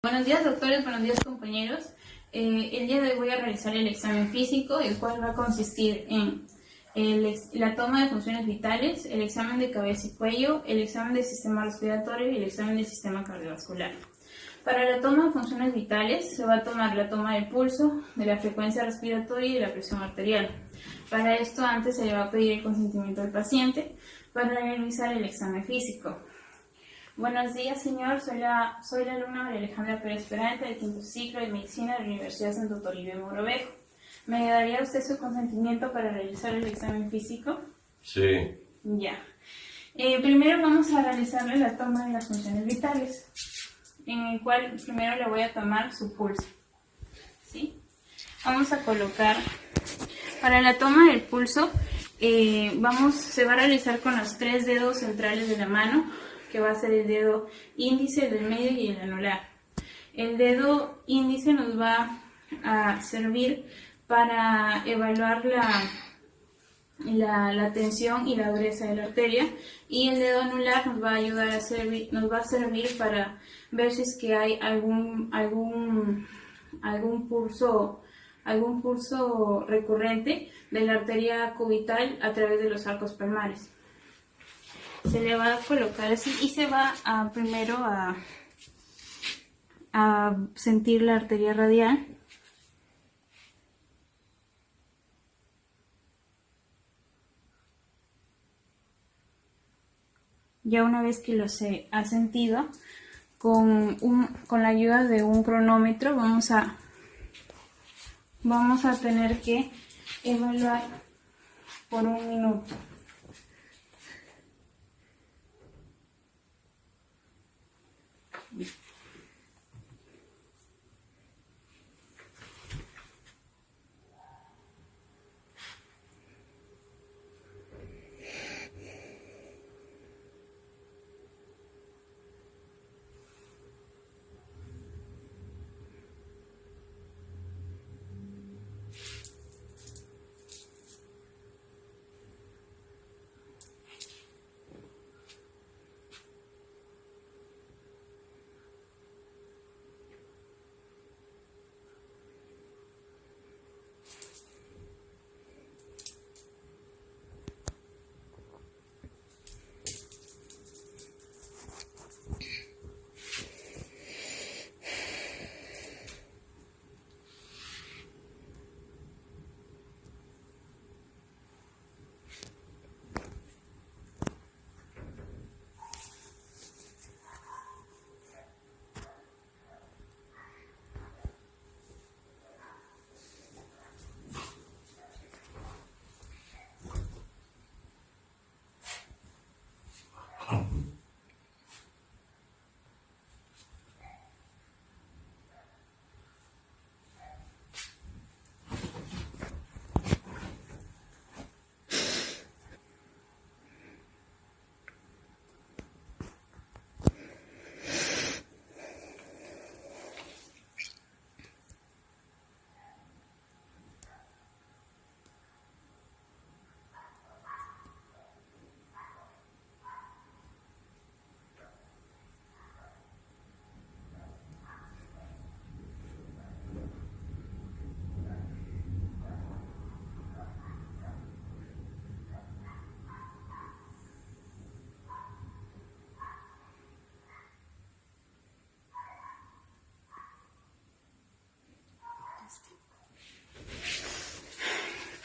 Buenos días, doctores, buenos días, compañeros. El día de hoy voy a realizar el examen físico, el cual va a consistir en la toma de funciones vitales, el examen de cabeza y cuello, el examen del sistema respiratorio y el examen del sistema cardiovascular. Para la toma de funciones vitales se va a tomar la toma del pulso, de la frecuencia respiratoria y de la presión arterial. Para esto antes se le va a pedir el consentimiento del paciente para realizar el examen físico. Buenos días, señor. Soy la alumna María Alejandra Pérez Peralta del quinto ciclo de Medicina de la Universidad Santo Toribio Mogrovejo. ¿Me daría usted su consentimiento para realizar el examen físico? Sí. Ya. Primero vamos a realizarle la toma de las funciones vitales, en el cual primero le voy a tomar su pulso. ¿Sí? Vamos a colocar, para la toma del pulso, se va a realizar con los 3 dedos centrales de la mano, que va a ser el dedo índice, el del medio y el anular. El dedo índice nos va a servir para evaluar la tensión y la dureza de la arteria, y el dedo anular nos va a ayudar a servir para ver si es que hay algún pulso recurrente de la arteria cubital a través de los arcos palmares. Se le va a colocar así y se va primero a sentir la arteria radial. Ya una vez que se ha sentido, con la ayuda de un cronómetro vamos a tener que evaluar por 1 minuto.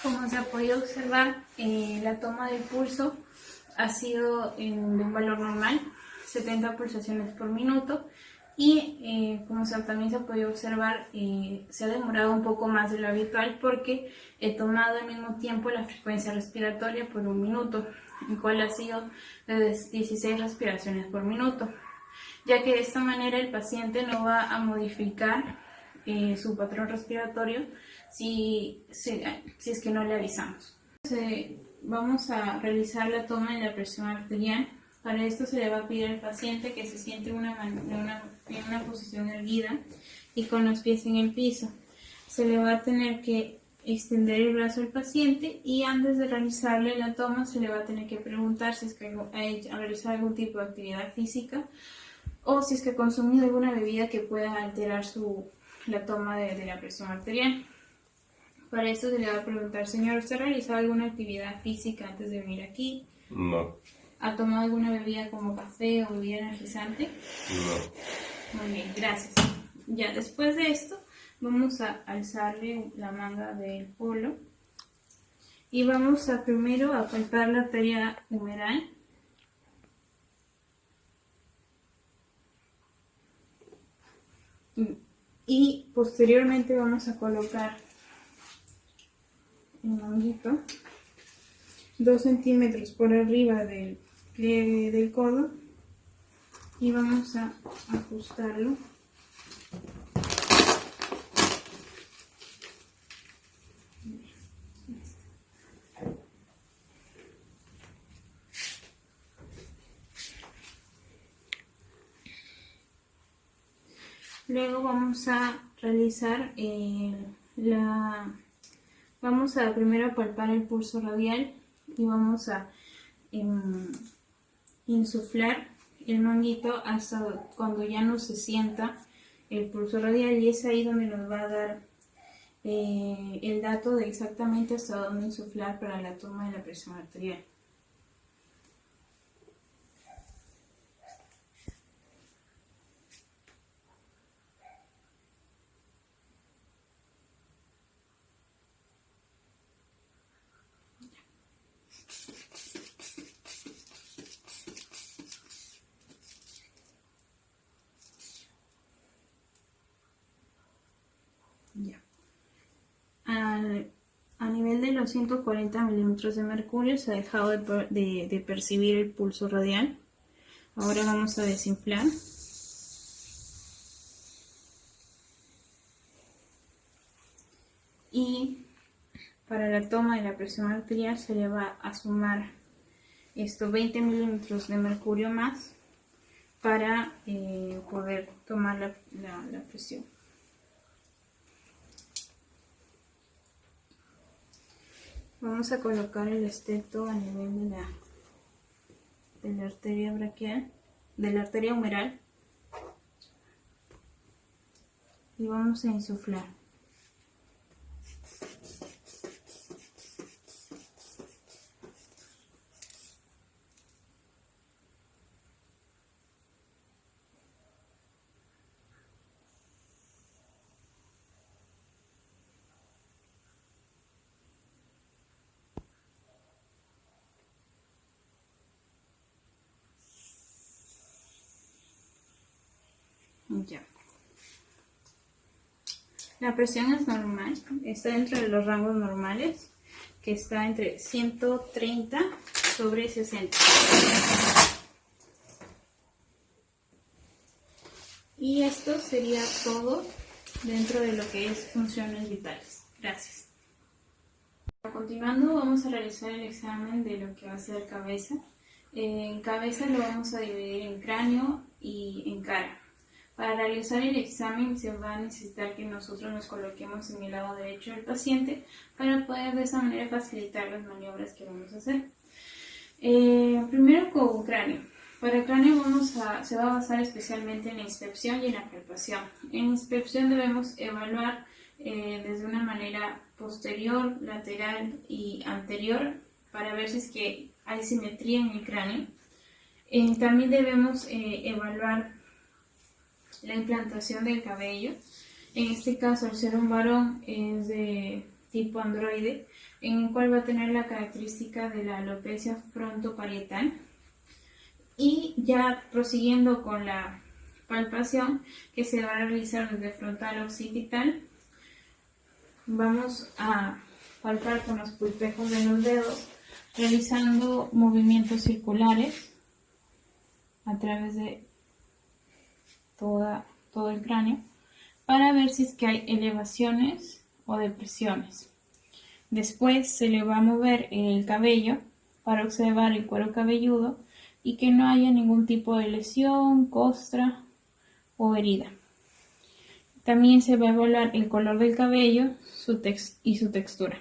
Como se ha podido observar, la toma del pulso ha sido de un valor normal, 70 pulsaciones por minuto, y como también se ha podido observar, se ha demorado un poco más de lo habitual porque he tomado al mismo tiempo la frecuencia respiratoria por 1 minuto, el cual ha sido de 16 respiraciones por minuto, ya que de esta manera el paciente no va a modificar su patrón respiratorio si es que no le avisamos. Vamos a realizar la toma de la presión arterial. Para esto se le va a pedir al paciente que se siente en una posición erguida y con los pies en el piso. Se le va a tener que extender el brazo al paciente, y antes de realizarle la toma se le va a tener que preguntar si es que ha realizado algún tipo de actividad física o si es que ha consumido alguna bebida que pueda alterar la toma de la presión arterial. Para esto se le va a preguntar, señor, ¿usted ha realizado alguna actividad física antes de venir aquí? No, ¿Ha tomado alguna bebida como café o bebida energizante? no. Muy bien, gracias. Ya después de esto, vamos a alzarle la manga del polo y vamos a primero a palpar la arteria humeral. Y posteriormente vamos a colocar el manguito 2 centímetros por arriba del pliegue del codo y vamos a ajustarlo. Luego vamos a realizar vamos a primero palpar el pulso radial y vamos a insuflar el manguito hasta cuando ya no se sienta el pulso radial, y es ahí donde nos va a dar el dato de exactamente hasta dónde insuflar para la toma de la presión arterial. Ya. A nivel de los 140 milímetros de mercurio se ha dejado de percibir el pulso radial. Ahora vamos a desinflar. Y para la toma de la presión arterial se le va a sumar 20 milímetros de mercurio más para poder tomar la presión. Vamos a colocar el esteto a nivel de la arteria braquial, de la arteria humeral, y vamos a insuflar. Ya. La presión es normal, está dentro de los rangos normales, que está entre 130 sobre 60. Y esto sería todo dentro de lo que es funciones vitales. Gracias. Continuando, vamos a realizar el examen de lo que va a ser cabeza. En cabeza lo vamos a dividir en cráneo y en cara. Para realizar el examen se va a necesitar que nosotros nos coloquemos en el lado derecho del paciente para poder de esa manera facilitar las maniobras que vamos a hacer. Primero con cráneo. Para el cráneo se va a basar especialmente en la inspección y en la palpación. En la inspección debemos evaluar desde una manera posterior, lateral y anterior para ver si es que hay simetría en el cráneo. También debemos evaluar la implantación del cabello. En este caso, al ser un varón, es de tipo androide, en el cual va a tener la característica de la alopecia frontoparietal. Y ya prosiguiendo con la palpación, que se va a realizar desde frontal occipital, vamos a palpar con los pulpejos de los dedos, realizando movimientos circulares a través de todo el cráneo para ver si es que hay elevaciones o depresiones. Después se le va a mover el cabello para observar el cuero cabelludo y que no haya ningún tipo de lesión, costra o herida. También se va a evaluar el color del cabello y su textura.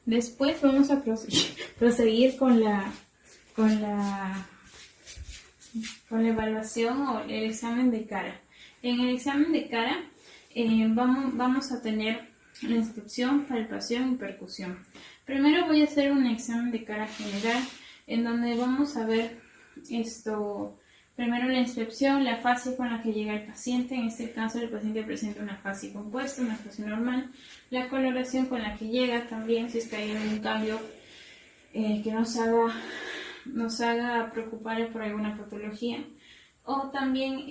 Después vamos a proseguir con la con la evaluación o el examen de cara. En el examen de cara vamos a tener la inscripción, palpación y percusión. Primero voy a hacer un examen de cara general en donde vamos a ver primero la inscripción, la fase con la que llega el paciente. En este caso el paciente presenta una fase compuesta, una fase normal. La coloración con la que llega también, si es que hay algún cambio que nos haga preocupar por alguna patología. O también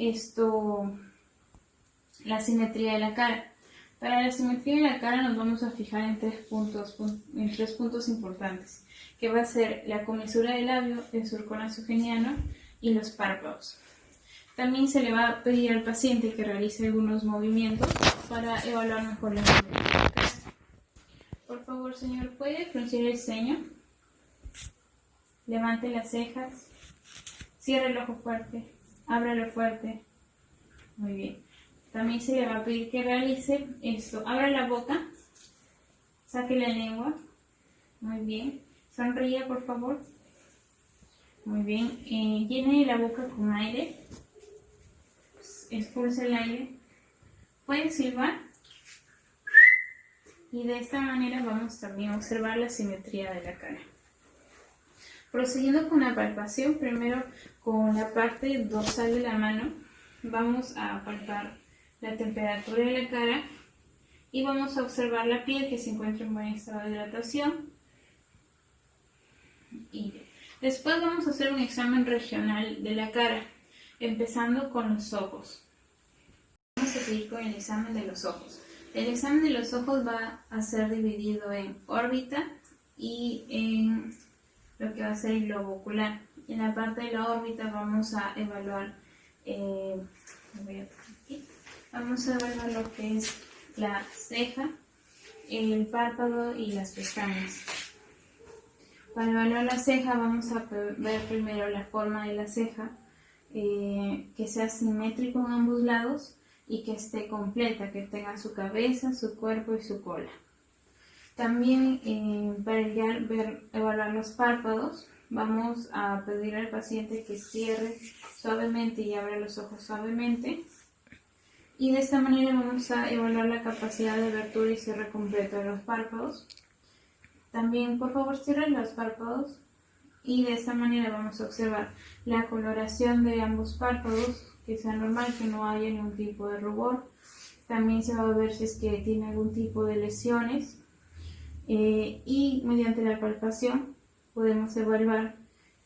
la simetría de la cara. Para la simetría de la cara nos vamos a fijar en tres puntos importantes, que va a ser la comisura del labio, el surco nasogeniano y los párpados. También se le va a pedir al paciente que realice algunos movimientos para evaluar mejor la simetría de la cara. Por favor, señor, ¿puede fruncir el ceño? Levante las cejas, cierre el ojo fuerte, ábralo fuerte. Muy bien. También se le va a pedir que realice abra la boca, saque la lengua. Muy bien. Sonríe, por favor. Muy bien. Llene la boca con aire. Expulse el aire. Puede silbar. Y de esta manera vamos también a observar la simetría de la cara. Procediendo con la palpación, primero con la parte dorsal de la mano, vamos a palpar la temperatura de la cara y vamos a observar la piel que se encuentra en buen estado de hidratación. Y después vamos a hacer un examen regional de la cara, empezando con los ojos. Vamos a seguir con el examen de los ojos. El examen de los ojos va a ser dividido en órbita y en lo que va a ser el globo ocular. En la parte de la órbita vamos a evaluar lo que es la ceja, el párpado y las pestañas. Para evaluar la ceja vamos a ver primero la forma de la ceja, que sea simétrico en ambos lados y que esté completa, que tenga su cabeza, su cuerpo y su cola. También para evaluar los párpados vamos a pedir al paciente que cierre suavemente y abra los ojos suavemente. Y de esta manera vamos a evaluar la capacidad de abertura y cierre completo de los párpados. También, por favor, cierren los párpados y de esta manera vamos a observar la coloración de ambos párpados, que sea normal, que no haya ningún tipo de rubor. También se va a ver si es que tiene algún tipo de lesiones y mediante la palpación podemos evaluar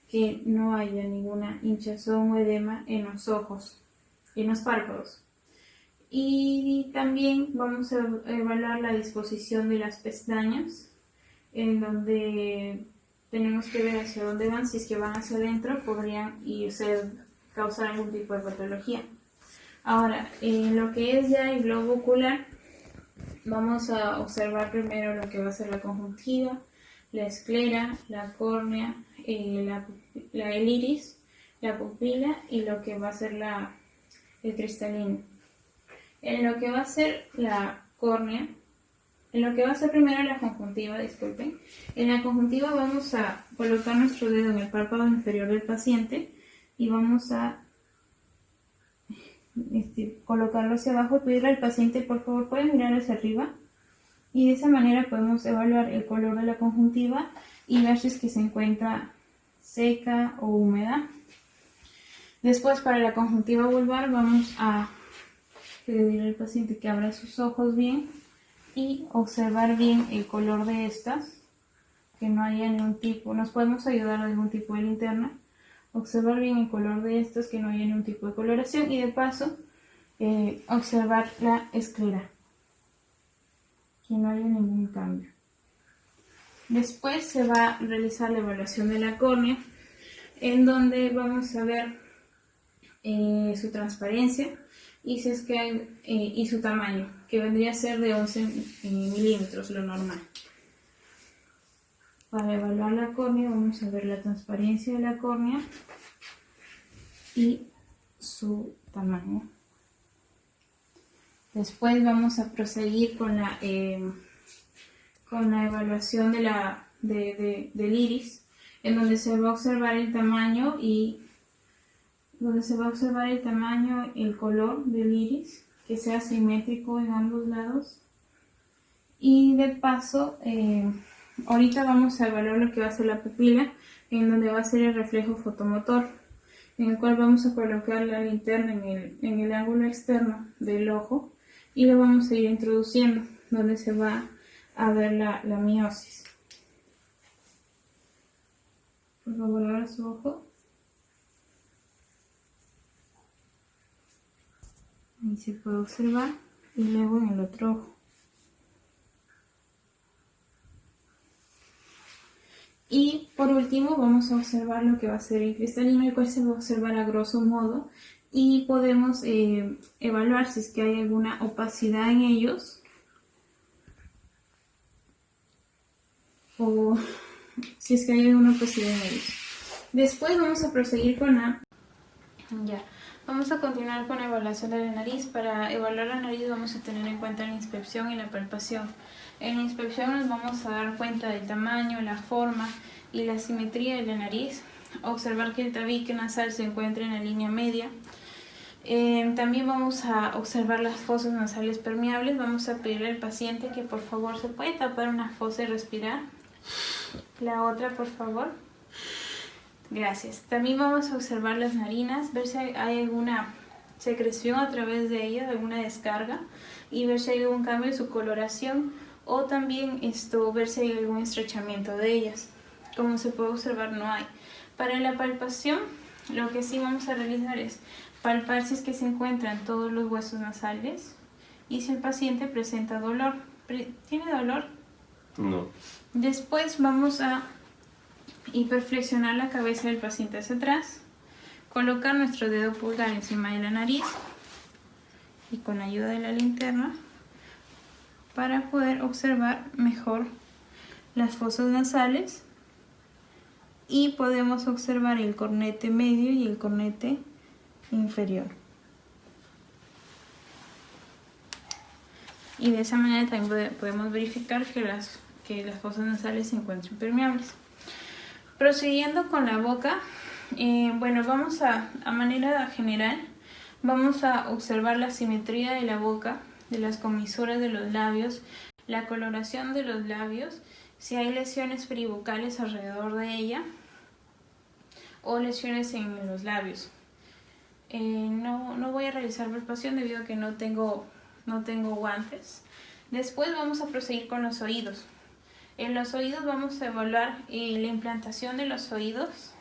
que no haya ninguna hinchazón o edema en los ojos, en los párpados. Y también vamos a evaluar la disposición de las pestañas, en donde tenemos que ver hacia dónde van. Si es que van hacia adentro, podrían causar algún tipo de patología. Ahora, en lo que es ya el globo ocular, vamos a observar primero lo que va a ser la conjuntiva, la esclera, la córnea, el iris, la pupila y lo que va a ser el cristalino. En lo que va a ser la córnea, en lo que va a ser primero la conjuntiva, disculpen. En la conjuntiva vamos a colocar nuestro dedo en el párpado inferior del paciente y vamos a colocarlo hacia abajo y pedirle al paciente, por favor, puede mirar hacia arriba. Y de esa manera podemos evaluar el color de la conjuntiva y ver si es que se encuentra seca o húmeda. Después, para la conjuntiva vulvar, vamos a pedirle al paciente que abra sus ojos bien y observar bien el color de estas, que no haya ningún tipo, nos podemos ayudar a algún tipo de linterna, observar bien el color de estas, que no haya ningún tipo de coloración y de paso observar la esclera, que no haya ningún cambio. Después se va a realizar la evaluación de la córnea, en donde vamos a ver su transparencia y si es que hay, y su tamaño, que vendría a ser de 11 milímetros, lo normal. Para evaluar la córnea vamos a ver la transparencia de la córnea y su tamaño. Después vamos a proseguir con la evaluación del iris, en donde se va a observar el tamaño y donde se va a observar el tamaño, el color del iris, que sea simétrico en ambos lados. Y de paso, ahorita vamos a evaluar lo que va a ser la pupila, en donde va a ser el reflejo fotomotor, en el cual vamos a colocar la linterna en el ángulo externo del ojo y lo vamos a ir introduciendo, donde se va a ver la miosis. Por favor, abra su ojo. Ahí se puede observar, y luego en el otro ojo. Y por último vamos a observar lo que va a ser el cristalino, el cual se va a observar a grosso modo y podemos evaluar si es que hay alguna opacidad en ellos o si es que hay alguna opacidad en ellos. Después vamos a proseguir con Vamos a continuar con la evaluación de la nariz. Para evaluar la nariz vamos a tener en cuenta la inspección y la palpación. En la inspección nos vamos a dar cuenta del tamaño, la forma y la simetría de la nariz. Observar que el tabique nasal se encuentra en la línea media. También vamos a observar las fosas nasales permeables. Vamos a pedirle al paciente que por favor se puede tapar una fosa y respirar. La otra, por favor. Gracias. También vamos a observar las narinas, ver si hay alguna secreción a través de ellas, alguna descarga, y ver si hay algún cambio en su coloración, o también ver si hay algún estrechamiento de ellas. Como se puede observar, no hay. Para la palpación, lo que sí vamos a realizar es palpar si es que se encuentran todos los huesos nasales y si el paciente presenta dolor. ¿Tiene dolor? No. Después vamos a hiperflexionar la cabeza del paciente hacia atrás, colocar nuestro dedo pulgar encima de la nariz y con ayuda de la linterna para poder observar mejor las fosas nasales, y podemos observar el cornete medio y el cornete inferior. Y de esa manera también podemos verificar que las fosas nasales se encuentran permeables. Prosiguiendo con la boca, vamos a manera general, vamos a observar la simetría de la boca, de las comisuras de los labios, la coloración de los labios, si hay lesiones peribucales alrededor de ella o lesiones en los labios. No voy a realizar palpación debido a que no tengo guantes. Después vamos a proseguir con los oídos. En los oídos vamos a evaluar la implantación de los oídos,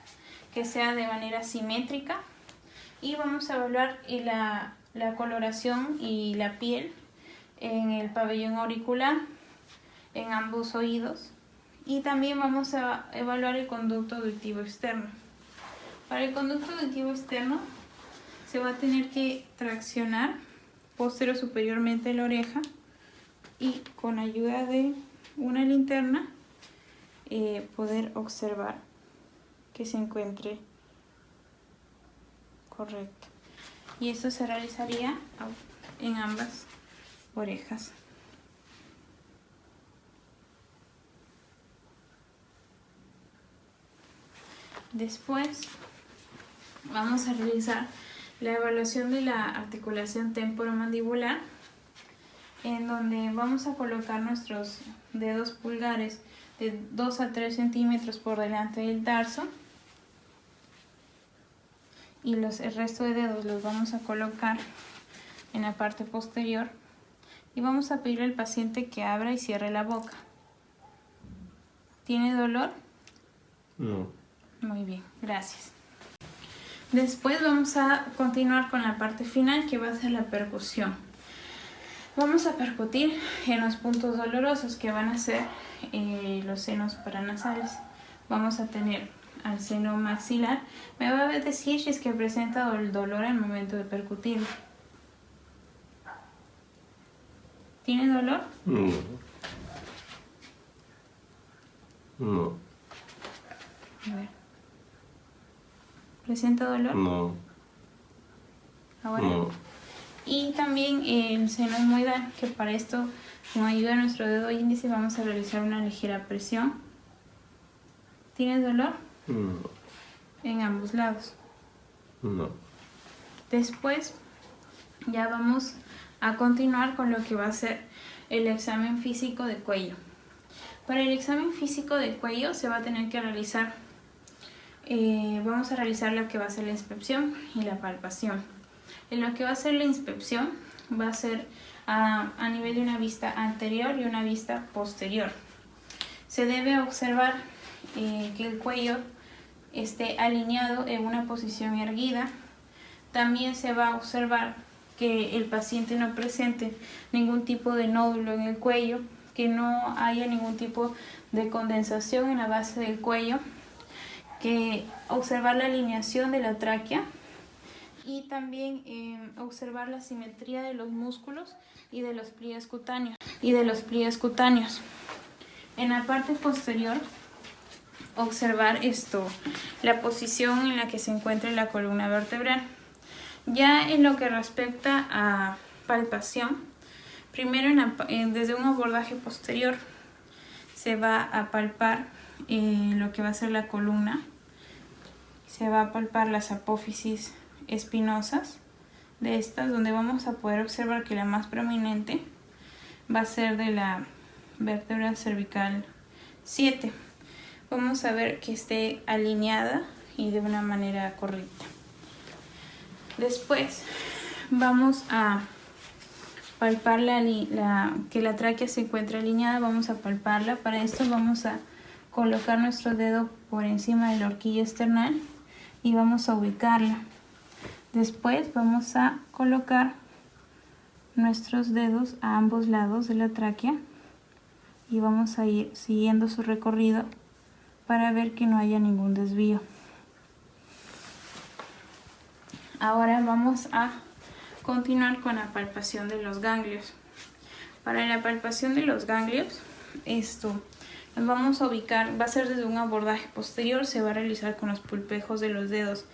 que sea de manera simétrica, y vamos a evaluar la coloración y la piel en el pabellón auricular, en ambos oídos, y también vamos a evaluar el conducto auditivo externo. Para el conducto auditivo externo se va a tener que traccionar posterior superiormente la oreja y con ayuda de una linterna poder observar que se encuentre correcto, y esto se realizaría en ambas orejas. Después vamos a realizar la evaluación de la articulación temporomandibular, en donde vamos a colocar nuestros dedos pulgares de 2 a 3 centímetros por delante del tarso, y el resto de dedos los vamos a colocar en la parte posterior, y vamos a pedirle al paciente que abra y cierre la boca. ¿Tiene dolor? No. Muy bien, gracias. Después vamos a continuar con la parte final, que va a ser la percusión. Vamos a percutir en los puntos dolorosos, que van a ser los senos paranasales. Vamos a tener al seno maxilar. Me va a decir si es que presenta el dolor al momento de percutir. ¿Tiene dolor? No. No. A ver. ¿Presenta dolor? No. Ahora. No. Y también el seno etmoidal, que para esto, con ayuda de nuestro dedo índice, vamos a realizar una ligera presión. ¿Tienes dolor? No. En ambos lados. No. Después ya vamos a continuar con lo que va a ser el examen físico de cuello. Para el examen físico de cuello se va a tener que realizar, vamos a realizar lo que va a ser la inspección y la palpación. En lo que va a ser la inspección va a ser a nivel de una vista anterior y una vista posterior. Se debe observar que el cuello esté alineado en una posición erguida. También se va a observar que el paciente no presente ningún tipo de nódulo en el cuello, que no haya ningún tipo de condensación en la base del cuello, que observar la alineación de la tráquea y también observar la simetría de los músculos y de los pliegues cutáneos. En la parte posterior, observar la posición en la que se encuentra la columna vertebral. Ya en lo que respecta a palpación, primero desde un abordaje posterior se va a palpar lo que va a ser la columna, se va a palpar las apófisis espinosas de estas, donde vamos a poder observar que la más prominente va a ser de la vértebra cervical 7. Vamos a ver que esté alineada y de una manera correcta. Después vamos a palpar que la tráquea se encuentre alineada, vamos a palparla. Para esto vamos a colocar nuestro dedo por encima de la horquilla esternal y vamos a ubicarla. Después vamos a colocar nuestros dedos a ambos lados de la tráquea y vamos a ir siguiendo su recorrido para ver que no haya ningún desvío. Ahora vamos a continuar con la palpación de los ganglios. Para la palpación de los ganglios, nos vamos a ubicar, va a ser desde un abordaje posterior, se va a realizar con los pulpejos de los dedos,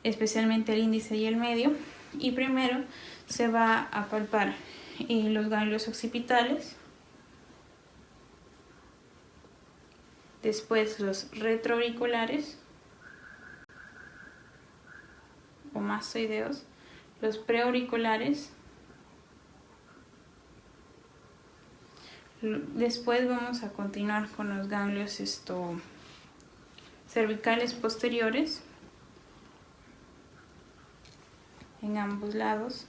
especialmente el índice y el medio. Y primero se va a palpar los ganglios occipitales, después los retroauriculares o mastoideos, los preauriculares. Después vamos a continuar con los ganglios cervicales posteriores en ambos lados,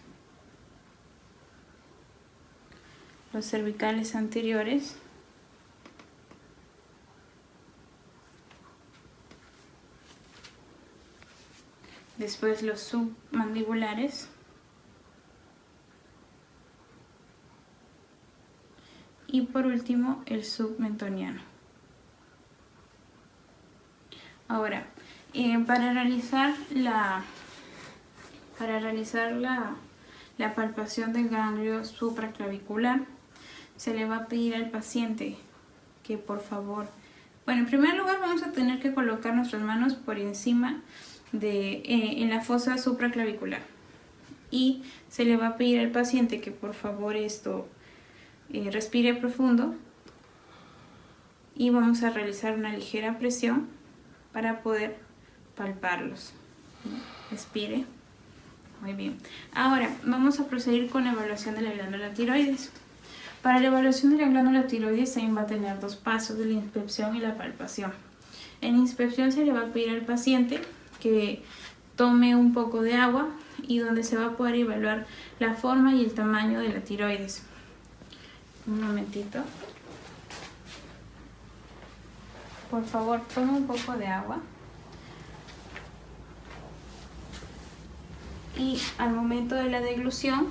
los cervicales anteriores, después los submandibulares y por último el submentoniano. Ahora, para realizar la palpación del ganglio supraclavicular, se le va a pedir al paciente que por favor, en primer lugar vamos a tener que colocar nuestras manos por encima en la fosa supraclavicular y se le va a pedir al paciente que por favor respire profundo y vamos a realizar una ligera presión para poder palparlos. Respire. Muy bien. Ahora vamos a proseguir con la evaluación de la glándula tiroides. Para la evaluación de la glándula tiroides también va a tener dos pasos, de la inspección y la palpación. En inspección se le va a pedir al paciente que tome un poco de agua y donde se va a poder evaluar la forma y el tamaño de la tiroides. Un momentito. Por favor, tome un poco de agua. Y al momento de la deglución,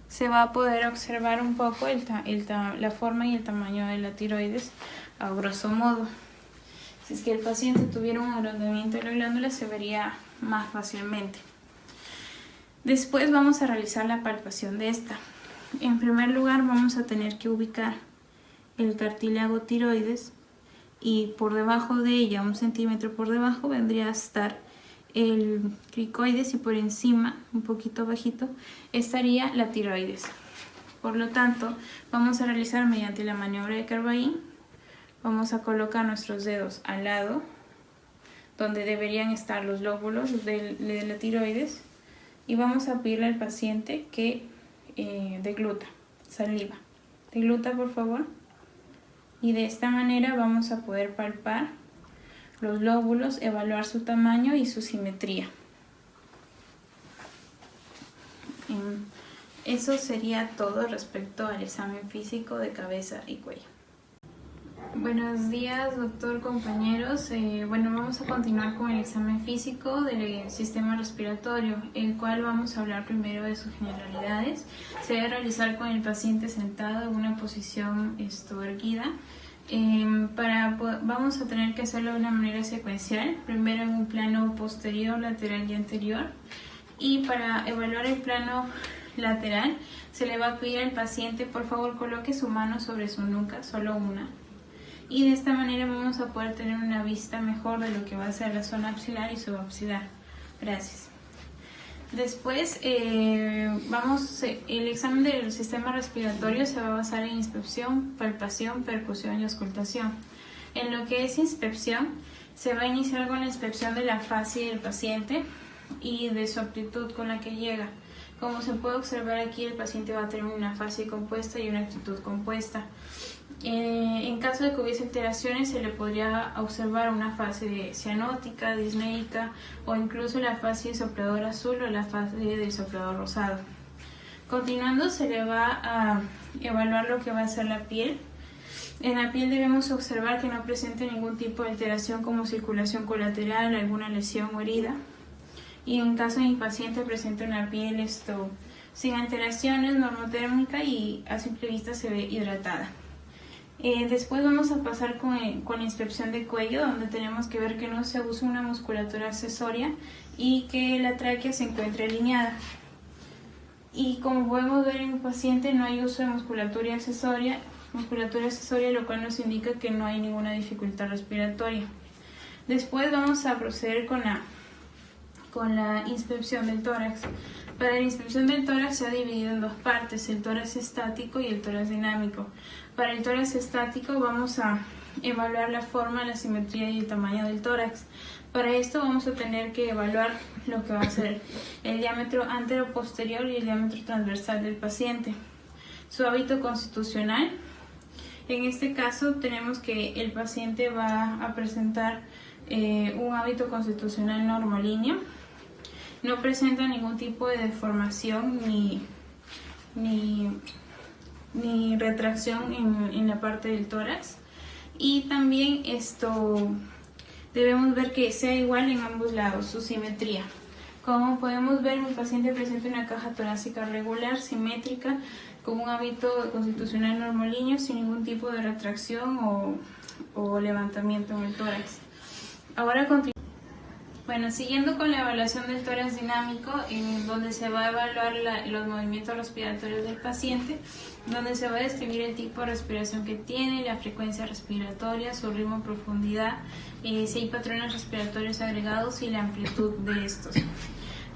se va a poder observar un poco la forma y el tamaño de la tiroides a grosso modo. Si es que el paciente tuviera un agrandamiento de la glándula, se vería más fácilmente. Después vamos a realizar la palpación de esta. En primer lugar vamos a tener que ubicar el cartílago tiroides y por debajo de ella, 1 centímetro por debajo, vendría a estar el cricoides y por encima, un poquito bajito, estaría la tiroides. Por lo tanto, vamos a realizar mediante la maniobra de Carbain, vamos a colocar nuestros dedos al lado donde deberían estar los lóbulos de la tiroides, y vamos a pedirle al paciente que degluta saliva. Degluta, por favor. Y de esta manera vamos a poder palpar los lóbulos, evaluar su tamaño y su simetría. Eso sería todo respecto al examen físico de cabeza y cuello. Buenos días, doctor, compañeros. Vamos a continuar con el examen físico del sistema respiratorio, el cual vamos a hablar primero de sus generalidades. Se debe realizar con el paciente sentado en una posición erguida. Vamos a tener que hacerlo de una manera secuencial, primero en un plano posterior, lateral y anterior. Y para evaluar el plano lateral, se le va a pedir al paciente, por favor, coloque su mano sobre su nuca, solo una. Y de esta manera vamos a poder tener una vista mejor de lo que va a ser la zona axilar y subaxilar. Gracias. Después, el examen del sistema respiratorio se va a basar en inspección, palpación, percusión y auscultación. En lo que es inspección, se va a iniciar con la inspección de la fascia del paciente y de su actitud con la que llega. Como se puede observar aquí, el paciente va a tener una fascia compuesta y una actitud compuesta. En caso de que hubiese alteraciones, se le podría observar una fase cianótica, disneica o incluso la fase de soplador azul o la fase de soplador rosado. Continuando, se le va a evaluar lo que va a ser la piel. En la piel debemos observar que no presente ningún tipo de alteración como circulación colateral, alguna lesión o herida. Y en caso de que el paciente presente una piel sin alteraciones, normotérmica y a simple vista se ve hidratada. Después vamos a pasar con la inspección de cuello, donde tenemos que ver que no se usa una musculatura accesoria y que la tráquea se encuentre alineada. Y como podemos ver en el paciente, no hay uso de musculatura accesoria, lo cual nos indica que no hay ninguna dificultad respiratoria. Después vamos a proceder con la inspección del tórax. Para la inspección del tórax se ha dividido en dos partes, el tórax estático y el tórax dinámico. Para el tórax estático vamos a evaluar la forma, la simetría y el tamaño del tórax. Para esto vamos a tener que evaluar lo que va a ser el diámetro antero-posterior y el diámetro transversal del paciente. Su hábito constitucional. En este caso tenemos que el paciente va a presentar un hábito constitucional normalíneo. No presenta ningún tipo de deformación ni retracción en la parte del tórax. Y también debemos ver que sea igual en ambos lados, su simetría. Como podemos ver, mi paciente presenta una caja torácica regular, simétrica, con un hábito constitucional normalíneo, sin ningún tipo de retracción o levantamiento en el tórax. Ahora siguiendo con la evaluación del tórax dinámico, en donde se va a evaluar los movimientos respiratorios del paciente, donde se va a describir el tipo de respiración que tiene, la frecuencia respiratoria, su ritmo, profundidad, si hay patrones respiratorios agregados y la amplitud de estos.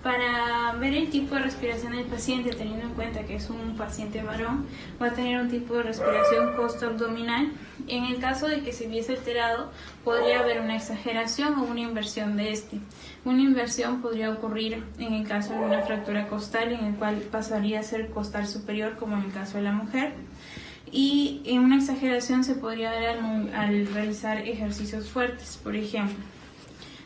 Para ver el tipo de respiración del paciente, teniendo en cuenta que es un paciente varón, va a tener un tipo de respiración costo-abdominal. En el caso de que se viese alterado, podría haber una exageración o una inversión de este. Una inversión podría ocurrir en el caso de una fractura costal, en el cual pasaría a ser costal superior, como en el caso de la mujer. Y una exageración se podría dar al realizar ejercicios fuertes, por ejemplo.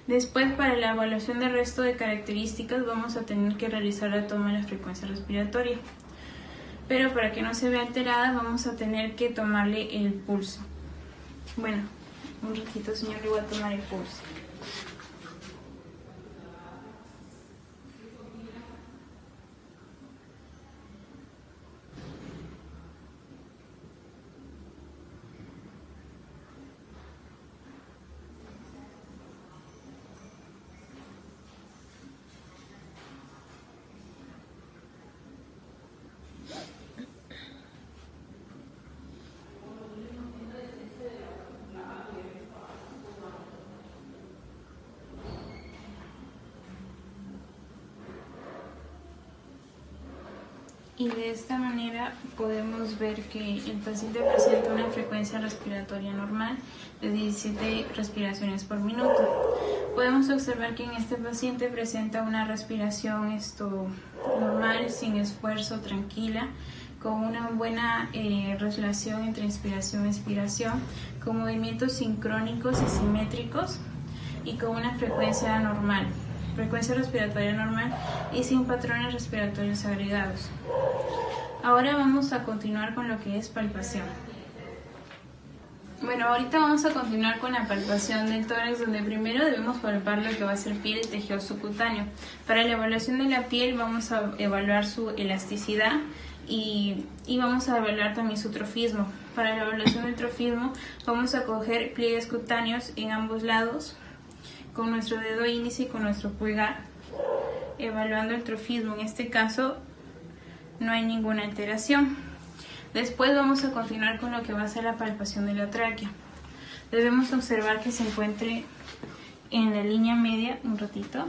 Después, para la evaluación del resto de características, vamos a tener que realizar la toma de la frecuencia respiratoria. Pero para que no se vea alterada, vamos a tener que tomarle el pulso. Un ratito, señor, le voy a tomar el pulso. Y de esta manera podemos ver que el paciente presenta una frecuencia respiratoria normal de 17 respiraciones por minuto. Podemos observar que en este paciente presenta una respiración normal, sin esfuerzo, tranquila, con una buena relación entre inspiración y expiración, con movimientos sincrónicos y simétricos y con una frecuencia normal, frecuencia respiratoria normal y sin patrones respiratorios agregados. Ahora vamos a continuar con lo que es palpación. Bueno, ahorita vamos a continuar con la palpación del tórax, donde primero debemos palpar lo que va a ser piel y tejido subcutáneo. Para la evaluación de la piel vamos a evaluar su elasticidad y vamos a evaluar también su trofismo. Para la evaluación del trofismo vamos a coger pliegues cutáneos en ambos lados con nuestro dedo índice y con nuestro pulgar, evaluando el trofismo. En este caso no hay ninguna alteración. Después vamos a continuar con lo que va a ser la palpación de la tráquea. Debemos observar que se encuentre en la línea media un ratito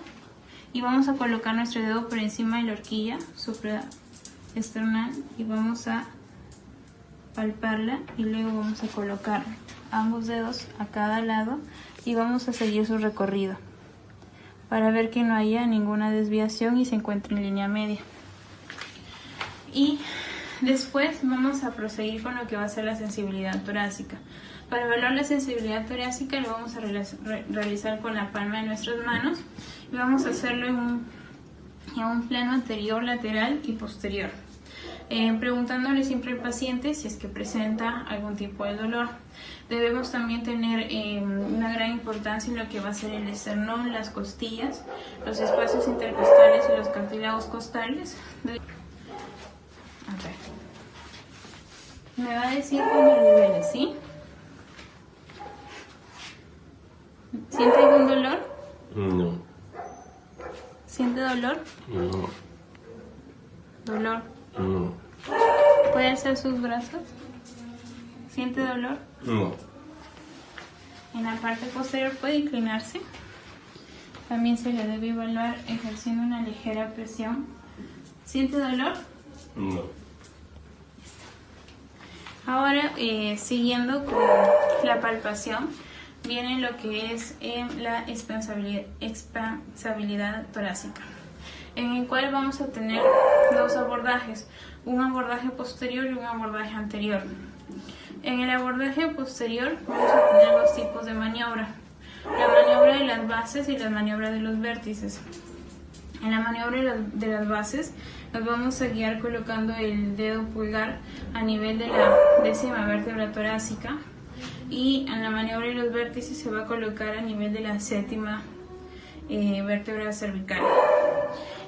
y vamos a colocar nuestro dedo por encima de la horquilla supraesternal y vamos a palparla y luego vamos a colocar ambos dedos a cada lado y vamos a seguir su recorrido para ver que no haya ninguna desviación y se encuentre en línea media. Y después vamos a proseguir con lo que va a ser la sensibilidad torácica. Para evaluar la sensibilidad torácica lo vamos a realizar con la palma de nuestras manos y vamos a hacerlo en un plano anterior, lateral y posterior. Preguntándole siempre al paciente si es que presenta algún tipo de dolor. Debemos también tener una gran importancia en lo que va a ser el esternón, las costillas, los espacios intercostales y los cartílagos costales. Me va a decir cuando le duele, ¿sí? ¿Siente algún dolor? No. ¿Siente dolor? No. ¿Dolor? No. ¿Puede alzar sus brazos? ¿Siente dolor? No. En la parte posterior puede inclinarse. También se le debe evaluar ejerciendo una ligera presión. ¿Siente dolor? No. Ahora, siguiendo con la palpación, viene lo que es la expansabilidad torácica, en el cual vamos a tener dos abordajes, un abordaje posterior y un abordaje anterior. En el abordaje posterior vamos a tener dos tipos de maniobra, la maniobra de las bases y la maniobra de los vértices. En la maniobra de las bases nos vamos a guiar colocando el dedo pulgar a nivel de la 10ª vértebra torácica y en la maniobra de los vértices se va a colocar a nivel de la 7ª vértebra cervical.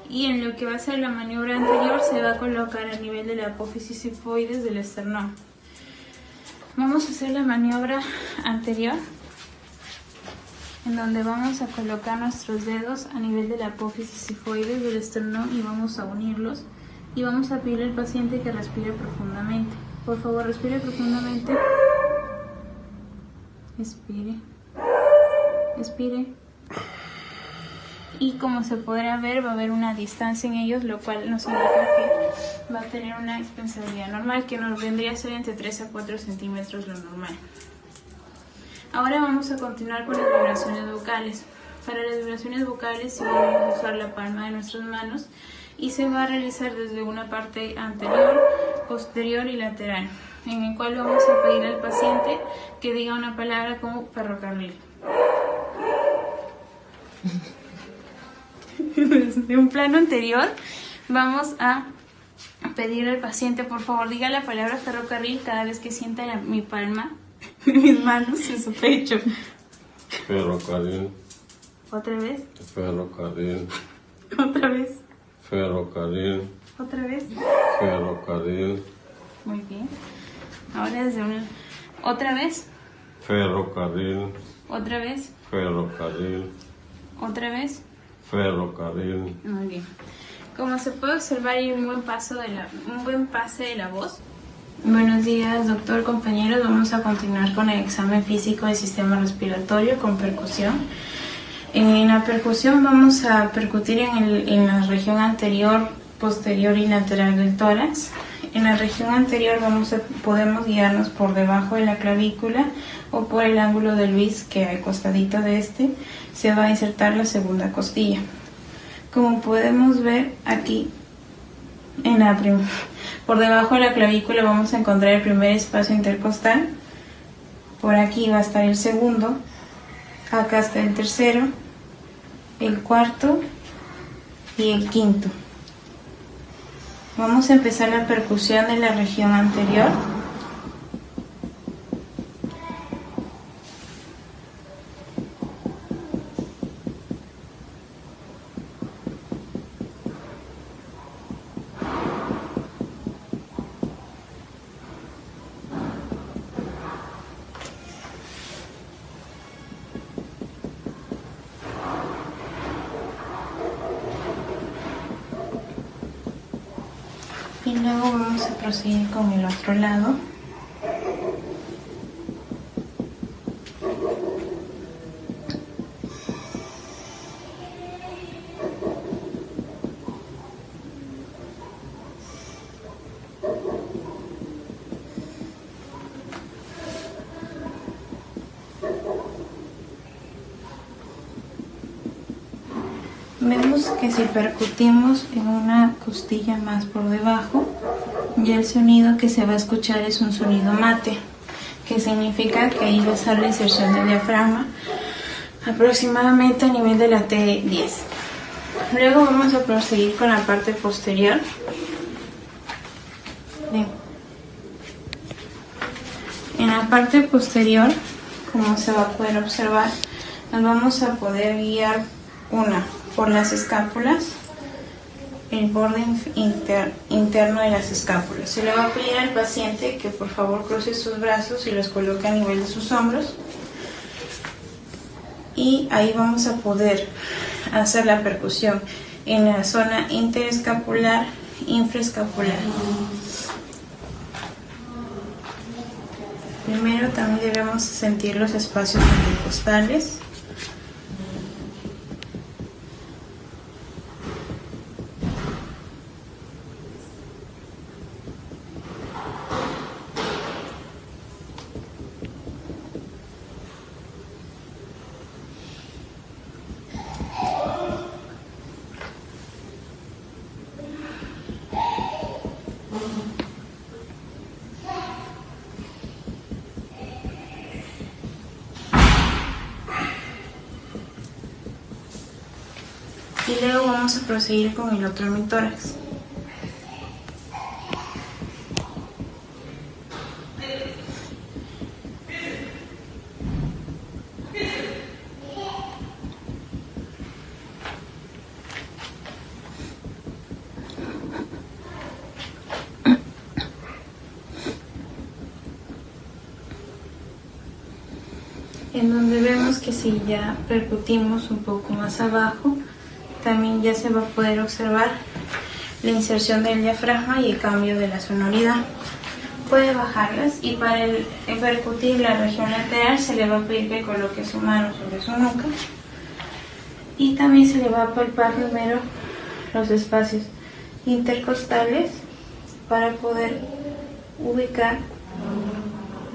Y en lo que va a ser la maniobra anterior se va a colocar a nivel de la apófisis sifoides del esternón. Vamos a hacer la maniobra anterior, en donde vamos a colocar nuestros dedos a nivel de la apófisis sifoides del esternón y vamos a unirlos y vamos a pedirle al paciente que respire profundamente. Por favor, respire profundamente. Expire. Expire. Y como se podrá ver, va a haber una distancia en ellos, lo cual nos indica que va a tener una expansabilidad normal, que nos vendría a ser entre 3 a 4 centímetros lo normal. Ahora vamos a continuar con las vibraciones vocales. Para las vibraciones vocales sí vamos a usar la palma de nuestras manos y se va a realizar desde una parte anterior, posterior y lateral, en el cual vamos a pedir al paciente que diga una palabra como ferrocarril. De un plano anterior vamos a pedir al paciente, por favor, diga la palabra ferrocarril cada vez que sienta mi palma, mis manos en su pecho. Ferrocarril. Otra vez. Ferrocarril. Otra vez. Ferrocarril. Otra vez. Ferrocarril. Muy bien. Ahora desde una. Otra vez. Ferrocarril. Otra vez. Ferrocarril. Otra vez. Ferrocarril. Muy bien. Como se puede observar, hay un buen pase de la voz. Buenos días, doctor, compañeros. Vamos a continuar con el examen físico del sistema respiratorio con percusión. En la percusión vamos a percutir en la región anterior, posterior y lateral del tórax. en la región anterior podemos guiarnos por debajo de la clavícula o por el ángulo del bis, que al costadito de este se va a insertar la segunda costilla. Como podemos ver aquí, por debajo de la clavícula vamos a encontrar el primer espacio intercostal. Por aquí va a estar el segundo, acá está el tercero, el cuarto y el quinto. Vamos a empezar la percusión de la región anterior. Y luego vamos a proseguir con el otro lado. Vemos que si percutimos en una costilla más por debajo, ya el sonido que se va a escuchar es un sonido mate, que significa que ahí va a estar la inserción del diafragma aproximadamente a nivel de la T10. Luego vamos a proseguir con la parte posterior. Bien. En la parte posterior, como se va a poder observar, nos vamos a poder guiar por las escápulas, el borde interno de las escápulas. Se le va a pedir al paciente que por favor cruce sus brazos y los coloque a nivel de sus hombros. Y ahí vamos a poder hacer la percusión en la zona interescapular, infraescapular. Primero también debemos sentir los espacios intercostales. Y luego vamos a proseguir con el otro hemitórax. En donde vemos que si ya percutimos un poco más abajo, también ya se va a poder observar la inserción del diafragma y el cambio de la sonoridad. Puede bajarlas y para percutir la región lateral se le va a pedir que coloque su mano sobre su nuca y también se le va a palpar primero los espacios intercostales para poder ubicar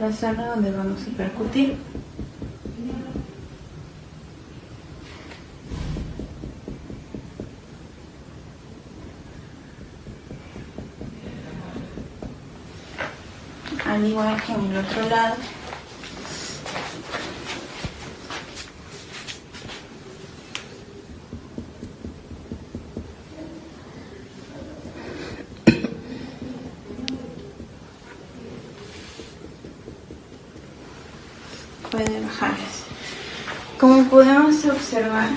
la zona donde vamos a percutir. Al igual que en el otro lado. Puede bajarlas. Como podemos observar,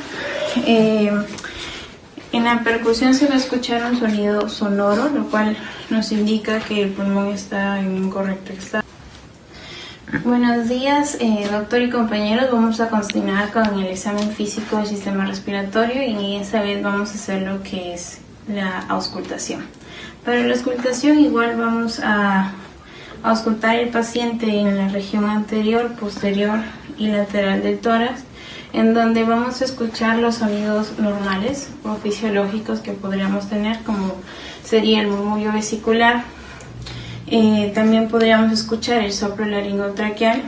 en la percusión se va a escuchar un sonido sonoro, lo cual nos indica que el pulmón está en un correcto estado. Buenos días, doctor y compañeros. Vamos a continuar con el examen físico del sistema respiratorio y esta vez vamos a hacer lo que es la auscultación. Para la auscultación igual vamos a auscultar el paciente en la región anterior, posterior y lateral del tórax, en donde vamos a escuchar los sonidos normales o fisiológicos que podríamos tener, como sería el murmullo vesicular, También podríamos escuchar el soplo laringotraqueal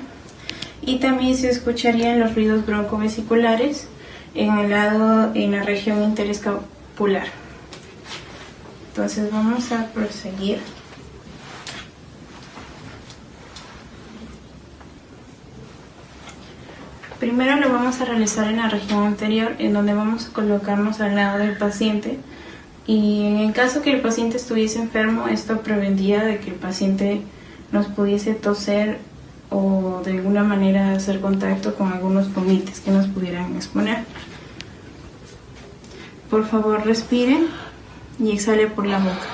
y también se escucharían los ruidos broncovesiculares en la región interescapular. Entonces vamos a proseguir. Primero lo vamos a realizar en la región anterior, en donde vamos a colocarnos al lado del paciente, y en el caso que el paciente estuviese enfermo, esto prevendría de que el paciente nos pudiese toser o de alguna manera hacer contacto con algunos fomites que nos pudieran exponer. Por favor, respire y exhale por la boca.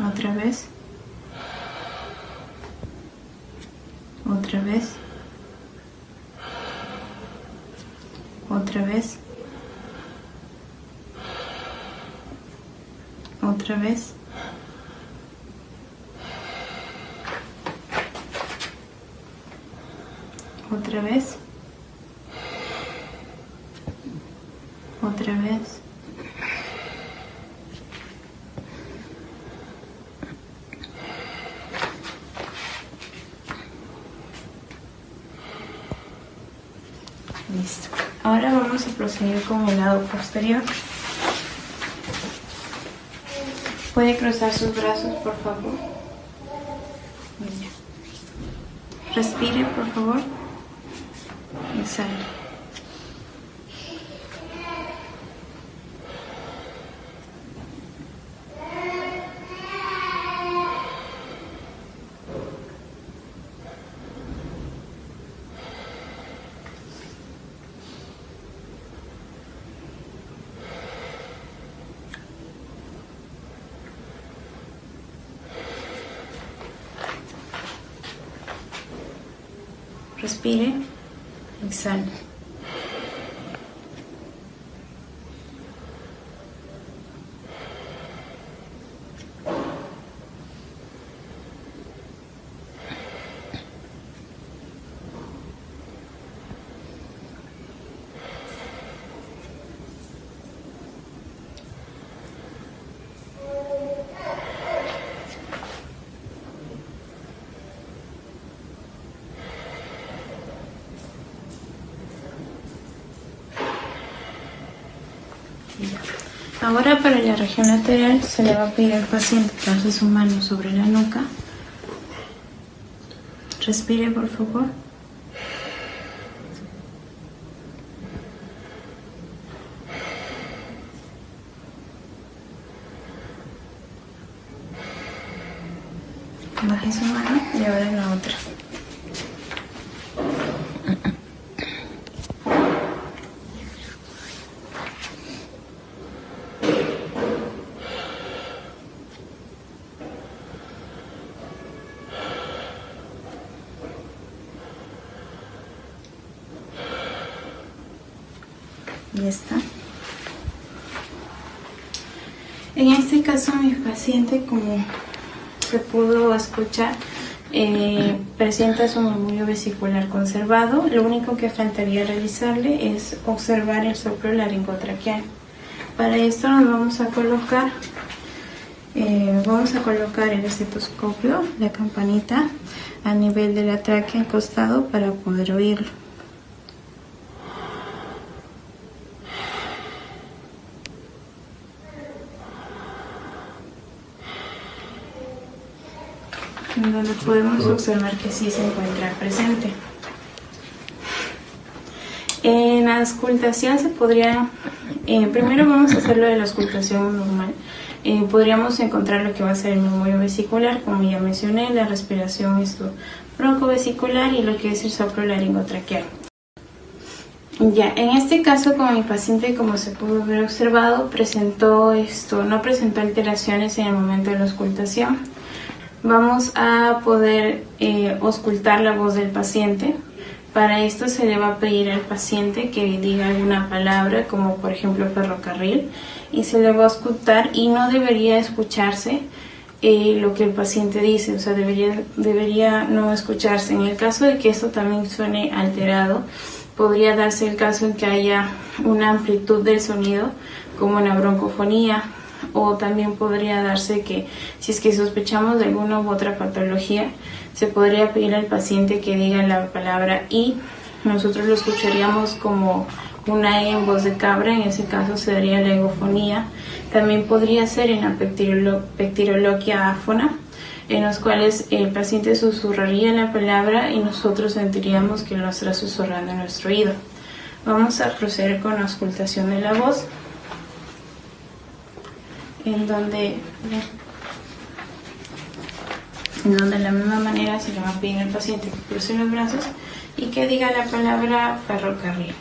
Otra vez. Otra vez. Otra vez. Otra vez. Otra vez. Otra vez. Listo. Ahora vamos a proseguir con el lado posterior. ¿Puede cruzar sus brazos, por favor? Bien. Respire, por favor. Exhale. Respire, exhale. Ahora para la región lateral se le va a pedir al paciente que alce su mano sobre la nuca. Respire, por favor. Baje su mano y ahora la otra. Ya está. En este caso mi paciente, como se pudo escuchar, presenta su murmullo vesicular conservado. Lo único que faltaría realizarle es observar el soplo laringotraqueal. Para esto nos vamos a colocar el estetoscopio, la campanita, a nivel de la tráquea al costado para poder oírlo. En donde podemos observar que sí se encuentra presente. En la auscultación se podría, primero vamos a hacer lo de la auscultación normal. Podríamos encontrar lo que va a ser el murmullo vesicular, como ya mencioné, la respiración broncovesicular y lo que es el soplo laringotraqueal. Ya, en este caso con mi paciente, como se pudo ver observado, no presentó alteraciones en el momento de la auscultación. Vamos a poder auscultar la voz del paciente. Para esto se le va a pedir al paciente que diga alguna palabra, como por ejemplo ferrocarril, y se le va a auscultar y no debería escucharse lo que el paciente dice, o sea, debería no escucharse. En el caso de que esto también suene alterado, podría darse el caso en que haya una amplitud del sonido, como en la broncofonía, o también podría darse que si es que sospechamos de alguna u otra patología, se podría pedir al paciente que diga la palabra I. Nosotros lo escucharíamos como una E en voz de cabra, en ese caso se daría la egofonía. También podría ser en la pectiroloquia áfona, en los cuales el paciente susurraría la palabra y nosotros sentiríamos que lo está susurrando en nuestro oído. Vamos a proceder con la auscultación de la voz, en donde de la misma manera se le va a pedir al paciente que cruce los brazos y que diga la palabra ferrocarril.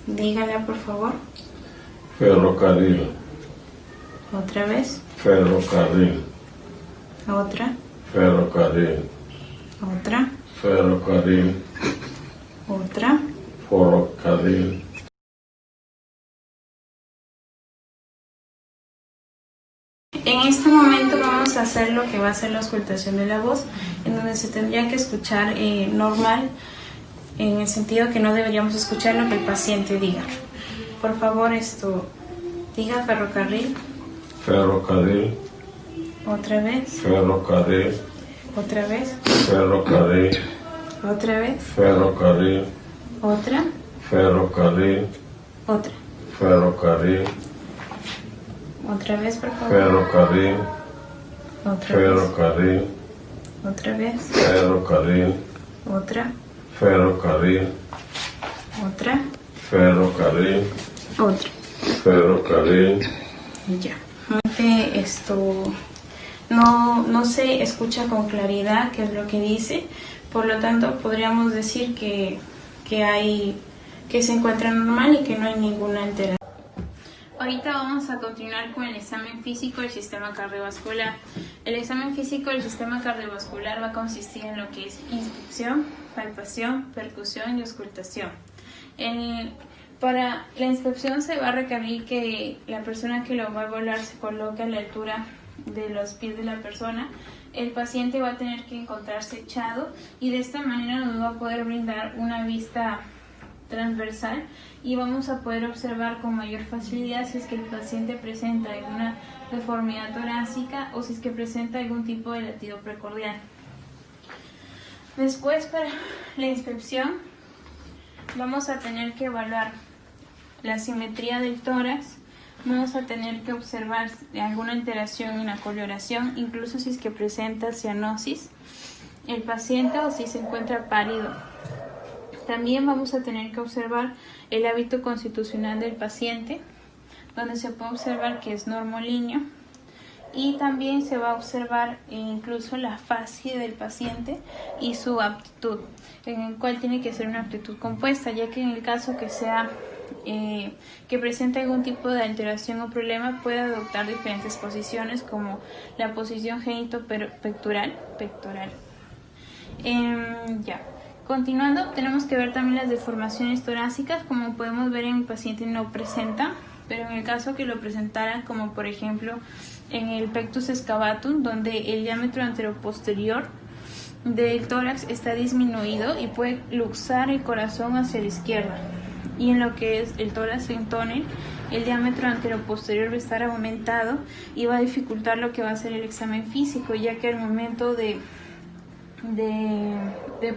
Dígala, por favor. Ferrocarril. Otra vez. Ferrocarril. Otra. Ferrocarril. Otra. Ferrocarril. Otra. Ferrocarril. En este momento vamos a hacer lo que va a ser la auscultación de la voz, en donde se tendría que escuchar normal, en el sentido que no deberíamos escuchar lo que el paciente diga. Por favor, diga ferrocarril. Ferrocarril. Otra vez. Ferrocarril. Otra vez. Ferrocarril. Otra vez. Ferrocarril. Otra. Ferrocarril. Otra. Ferrocarril. Otra vez, por favor. Ferrocarril. Otra vez. Ferrocarril. Otra vez. Ferrocarril. Otra. Ferrocarril. Otra. Ferrocarril. Otra. Ferrocarril. Ya. No se escucha con claridad qué es lo que dice, por lo tanto podríamos decir que se encuentra normal y que no hay ninguna alteración. Ahorita vamos a continuar con el examen físico del sistema cardiovascular. El examen físico del sistema cardiovascular va a consistir en lo que es inspección, palpación, percusión y auscultación. Para la inspección se va a requerir que la persona que lo va a evaluar se coloque a la altura de los pies de la persona. El paciente va a tener que encontrarse echado y de esta manera nos va a poder brindar una vista transversal y vamos a poder observar con mayor facilidad si es que el paciente presenta alguna deformidad torácica o si es que presenta algún tipo de latido precordial. Después, para la inspección vamos a tener que evaluar la simetría del tórax, vamos a tener que observar alguna alteración en la coloración, incluso si es que presenta cianosis el paciente o si se encuentra pálido. También vamos a tener que observar el hábito constitucional del paciente, donde se puede observar que es normolíneo, y también se va a observar incluso la fascia del paciente y su aptitud, en el cual tiene que ser una aptitud compuesta, ya que en el caso que sea que presente algún tipo de alteración o problema puede adoptar diferentes posiciones, como la posición genito-pectoral. Ya. Continuando, tenemos que ver también las deformaciones torácicas. Como podemos ver, en el paciente no presenta, pero en el caso que lo presentara, como por ejemplo en el pectus excavatum, donde el diámetro anteroposterior del tórax está disminuido y puede luxar el corazón hacia la izquierda, y en lo que es el tórax en tóner, el diámetro anteroposterior va a estar aumentado y va a dificultar lo que va a ser el examen físico, ya que al momento de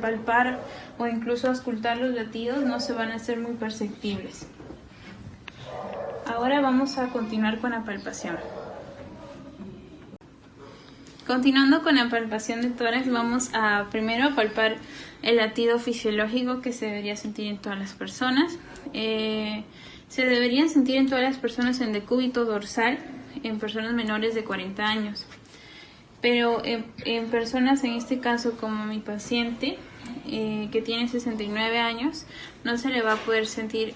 palpar o incluso auscultar los latidos no se van a hacer muy perceptibles. Ahora vamos a continuar con la palpación. Continuando con la palpación de tórax, vamos a primero palpar el latido fisiológico que se debería sentir en todas las personas. Se deberían sentir en todas las personas en decúbito dorsal, en personas menores de 40 años. Pero en personas, en este caso como mi paciente, que tiene 69 años, no se le va a poder sentir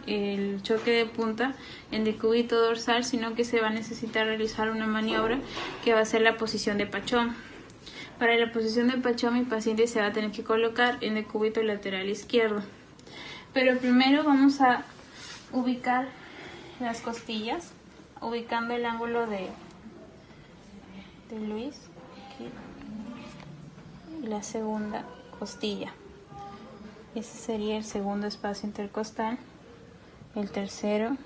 el choque de punta en decúbito dorsal, sino que se va a necesitar realizar una maniobra que va a ser la posición de Pachón. Para la posición de Pachón, mi paciente se va a tener que colocar en decúbito lateral izquierdo. Pero primero vamos a ubicar las costillas, ubicando el ángulo de Luis aquí, y la segunda costilla. Ese sería el segundo espacio intercostal, el tercero,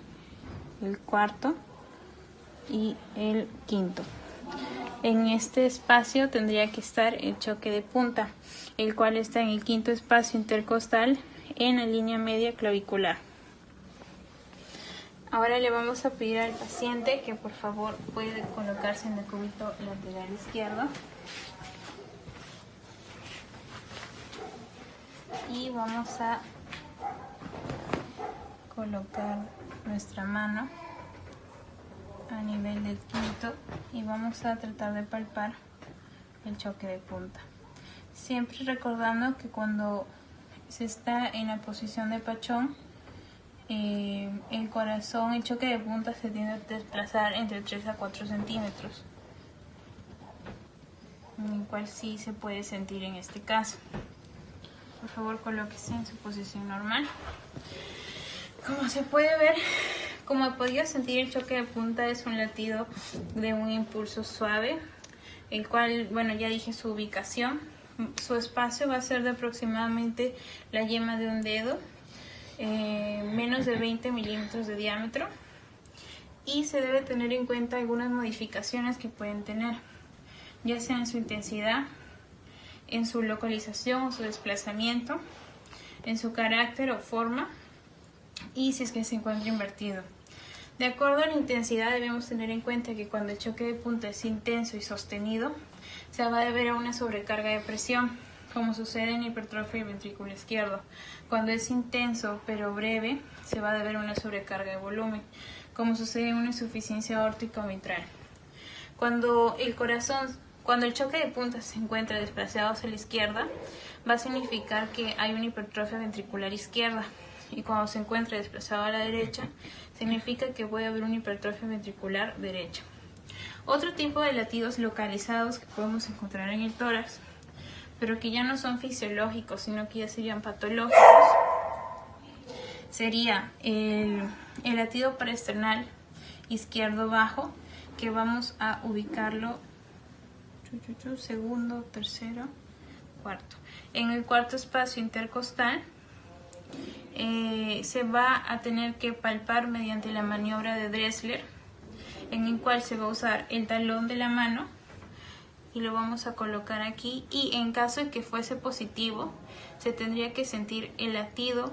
el cuarto y el quinto. En este espacio tendría que estar el choque de punta, el cual está en el quinto espacio intercostal en la línea media clavicular. Ahora le vamos a pedir al paciente que por favor puede colocarse en el cúbito lateral izquierdo. Y vamos a colocar nuestra mano a nivel del quinto y vamos a tratar de palpar el choque de punta. Siempre recordando que cuando se está en la posición de pachón, el corazón, el choque de punta se tiende a desplazar entre 3 a 4 centímetros, en el cual sí se puede sentir en este caso. Por favor, colóquese en su posición normal. Como se puede ver, como he podido sentir, el choque de punta es un latido de un impulso suave, el cual, bueno, ya dije su ubicación. Su espacio va a ser de aproximadamente la yema de un dedo, menos de 20 milímetros de diámetro, y se debe tener en cuenta algunas modificaciones que pueden tener, ya sea en su intensidad, en su localización o su desplazamiento, en su carácter o forma, y si es que se encuentra invertido. De acuerdo a la intensidad, debemos tener en cuenta que cuando el choque de punta es intenso y sostenido, se va a deber a una sobrecarga de presión, como sucede en hipertrofia del ventrículo izquierdo. Cuando es intenso pero breve, se va a deber a una sobrecarga de volumen, como sucede en una insuficiencia aórtica o mitral. Cuando el choque de punta se encuentra desplazado hacia la izquierda, va a significar que hay una hipertrofia ventricular izquierda. Y cuando se encuentra desplazado a la derecha, significa que puede haber una hipertrofia ventricular derecha. Otro tipo de latidos localizados que podemos encontrar en el tórax, pero que ya no son fisiológicos, sino que ya serían patológicos, sería el latido paraesternal izquierdo bajo, que vamos a ubicarlo segundo, tercero, cuarto. En el cuarto espacio intercostal se va a tener que palpar mediante la maniobra de Dressler, en el cual se va a usar el talón de la mano y lo vamos a colocar aquí, y en caso de que fuese positivo se tendría que sentir el latido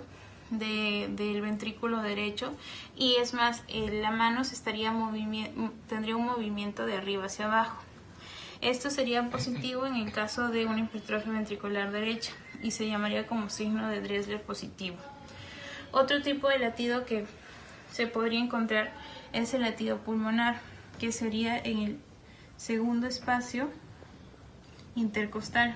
del ventrículo derecho, y es más, la mano tendría un movimiento de arriba hacia abajo. Esto sería positivo en el caso de una hipertrofia ventricular derecha y se llamaría como signo de Dressler positivo. Otro tipo de latido que se podría encontrar es el latido pulmonar, que sería en el segundo espacio intercostal.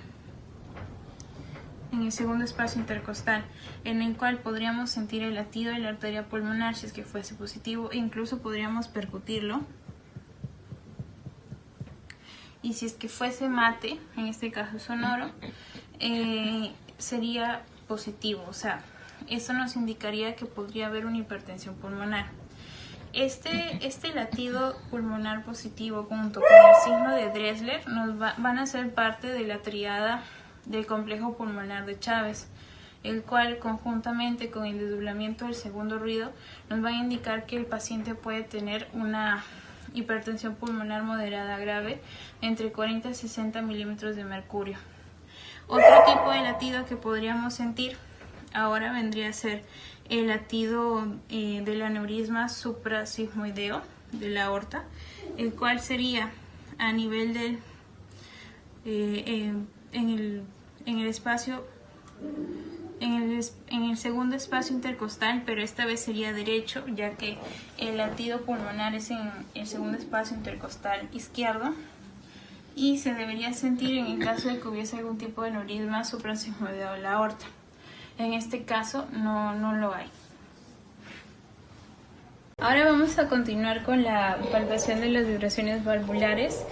En el segundo espacio intercostal, en el cual podríamos sentir el latido de la arteria pulmonar si es que fuese positivo, e incluso podríamos percutirlo. Y si es que fuese mate, en este caso sonoro, sería positivo. O sea, esto nos indicaría que podría haber una hipertensión pulmonar. Este latido pulmonar positivo junto con el signo de Dressler van a ser parte de la triada del complejo pulmonar de Chávez, el cual conjuntamente con el desdoblamiento del segundo ruido nos va a indicar que el paciente puede tener una hipertensión pulmonar moderada grave entre 40 y 60 milímetros de mercurio. Otro tipo de latido que podríamos sentir ahora vendría a ser el latido del aneurisma suprasigmoideo de la aorta, el cual sería a nivel del en el segundo espacio intercostal, pero esta vez sería derecho, ya que el latido pulmonar es en el segundo espacio intercostal izquierdo, y se debería sentir en el caso de que hubiese algún tipo de aneurisma suprasigmoideo de la aorta. En este caso no lo hay. Ahora vamos a continuar con la palpación de las vibraciones valvulares.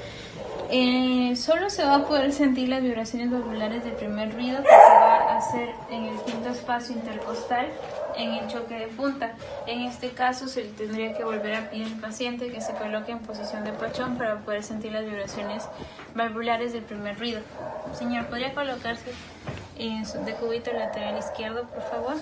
Solo se va a poder sentir las vibraciones valvulares del primer ruido, que se va a hacer en el quinto espacio intercostal, en el choque de punta. En este caso se le tendría que volver a pedir al paciente que se coloque en posición de pachón para poder sentir las vibraciones valvulares del primer ruido. Señor, ¿podría colocarse en su decúbito lateral izquierdo, por favor?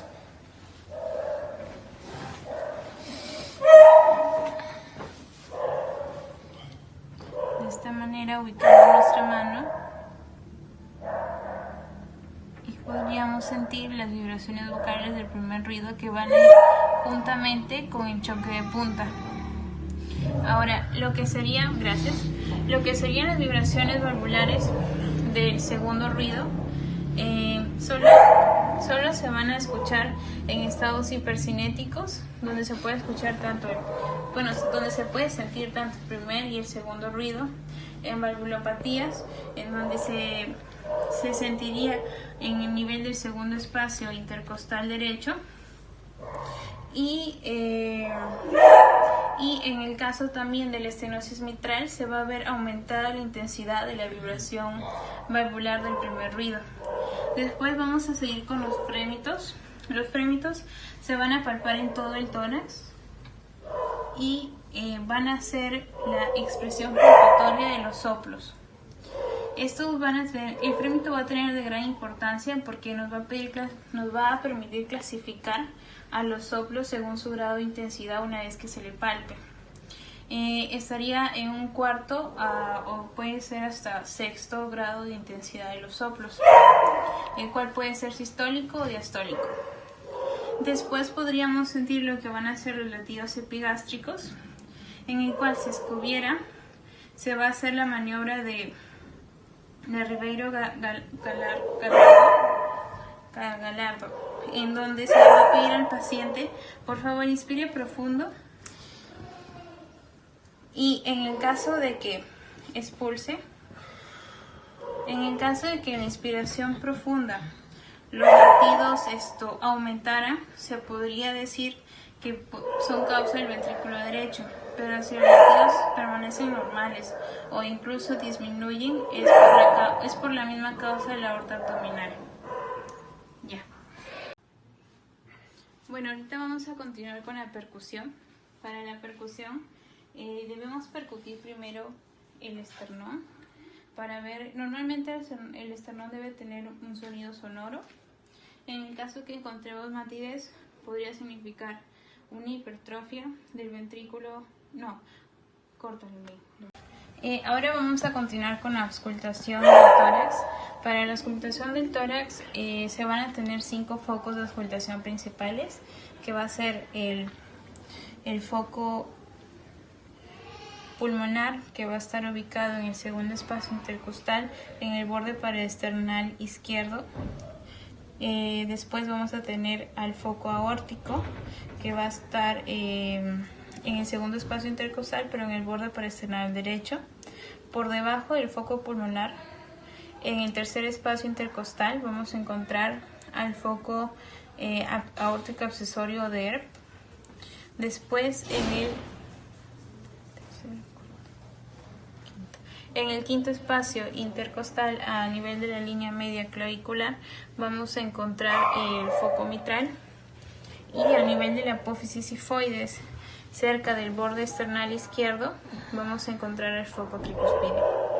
esta manera, ubicando nuestra mano, y podríamos sentir las vibraciones vocales del primer ruido que van a ir juntamente con el choque de punta. Ahora, lo que serían las vibraciones valvulares del segundo ruido, solo se van a escuchar en estados hipercinéticos, donde se puede escuchar donde se puede sentir tanto el primer y el segundo ruido, en valvulopatías, en donde se sentiría en el nivel del segundo espacio intercostal derecho, y en el caso también de la estenosis mitral se va a ver aumentada la intensidad de la vibración valvular del primer ruido. Después vamos a seguir con los frémitos. Los frémitos se van a palpar en todo el tórax y van a ser la expresión palpatoria de los soplos. El frémito va a tener de gran importancia porque nos va a permitir clasificar a los soplos según su grado de intensidad una vez que se le palpe. Estaría en un cuarto o puede ser hasta sexto grado de intensidad de los soplos, el cual puede ser sistólico o diastólico. Después podríamos sentir lo que van a ser los latidos epigástricos, en el cual si escobiera se va a hacer la maniobra de Ribeiro Gallardo, en donde se le va a pedir al paciente, por favor, inspire profundo, y en el caso de que expulse, en el caso de que la inspiración profunda los latidos aumentaran, se podría decir que son causa del ventrículo derecho, pero si los latidos permanecen normales o incluso disminuyen, es por la misma causa de la aorta abdominal. Ya. Bueno, ahorita vamos a continuar con la percusión. Para la percusión debemos percutir primero el esternón para ver. Normalmente el esternón debe tener un sonido sonoro. En el caso que encontremos matidez, podría significar una hipertrofia del ventrículo. No, córtalo. Ahora vamos a continuar con la auscultación del tórax. Para la auscultación del tórax se van a tener 5 focos de auscultación principales, que va a ser el foco pulmonar, que va a estar ubicado en el segundo espacio intercostal, en el borde paraesternal izquierdo. Después vamos a tener al foco aórtico, que va a estar en el segundo espacio intercostal, pero en el borde paraesternal derecho. Por debajo del foco pulmonar, en el tercer espacio intercostal, vamos a encontrar al foco aórtico accesorio de Earp. Después, en el quinto espacio intercostal, a nivel de la línea media clavicular, vamos a encontrar el foco mitral. Y a nivel de la apófisis sifoides, cerca del borde esternal izquierdo, vamos a encontrar el foco tricuspideo.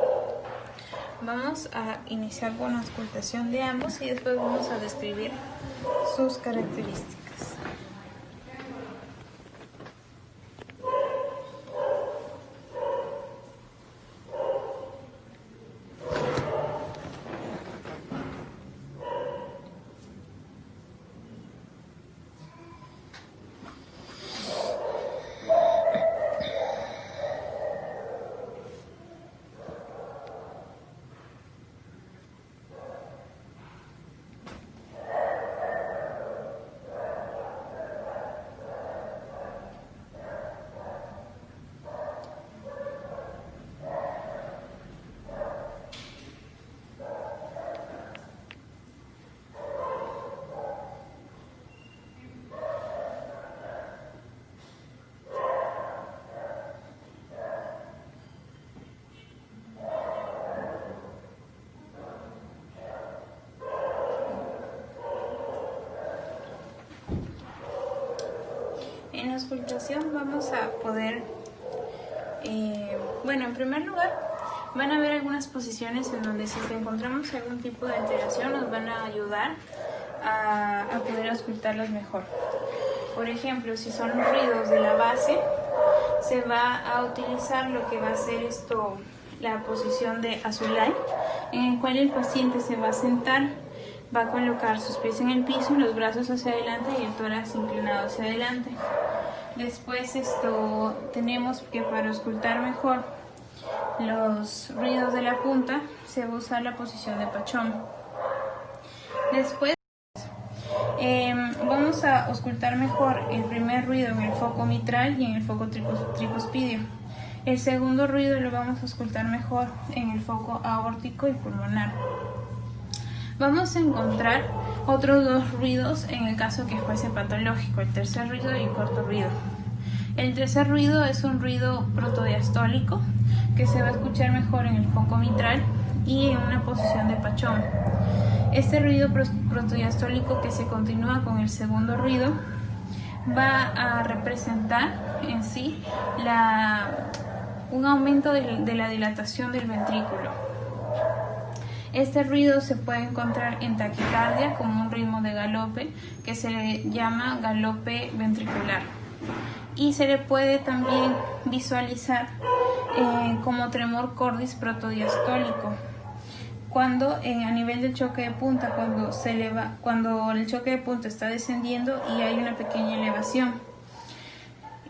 Vamos a iniciar con la auscultación de ambos y después vamos a describir sus características. En la auscultación vamos a poder, en primer lugar, van a haber algunas posiciones en donde si encontramos algún tipo de alteración nos van a ayudar a poder auscultarlos mejor. Por ejemplo, si son ruidos de la base, se va a utilizar lo que va a ser la posición de Azulay, en el cual el paciente se va a sentar, va a colocar sus pies en el piso, los brazos hacia adelante y el tórax inclinado hacia adelante. Después tenemos que, para auscultar mejor los ruidos de la punta, se va a usar la posición de Pachón. Después vamos a auscultar mejor el primer ruido en el foco mitral y en el foco tricuspidio. El segundo ruido lo vamos a auscultar mejor en el foco aórtico y pulmonar. Vamos a encontrar otros dos ruidos en el caso que fuese patológico, el tercer ruido y el cuarto ruido. El tercer ruido es un ruido protodiastólico que se va a escuchar mejor en el foco mitral y en una posición de Pachón. Este ruido protodiastólico, que se continúa con el segundo ruido, va a representar en sí un aumento de la dilatación del ventrículo. Este ruido se puede encontrar en taquicardia como un ritmo de galope que se le llama galope ventricular, y se le puede también visualizar como tremor cordis protodiastólico cuando a nivel del choque de punta, cuando el choque de punta está descendiendo y hay una pequeña elevación.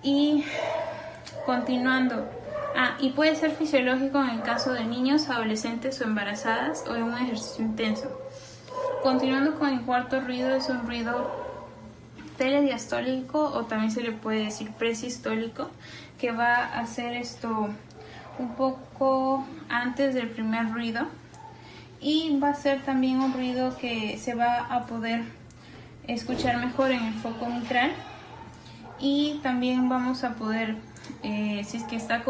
Y continuando, y puede ser fisiológico en el caso de niños, adolescentes o embarazadas o en un ejercicio intenso. Continuando con el cuarto ruido, es un ruido telediastólico, o también se le puede decir presistólico, que va a hacer un poco antes del primer ruido, y va a ser también un ruido que se va a poder escuchar mejor en el foco mitral, y también vamos a poder, si es que está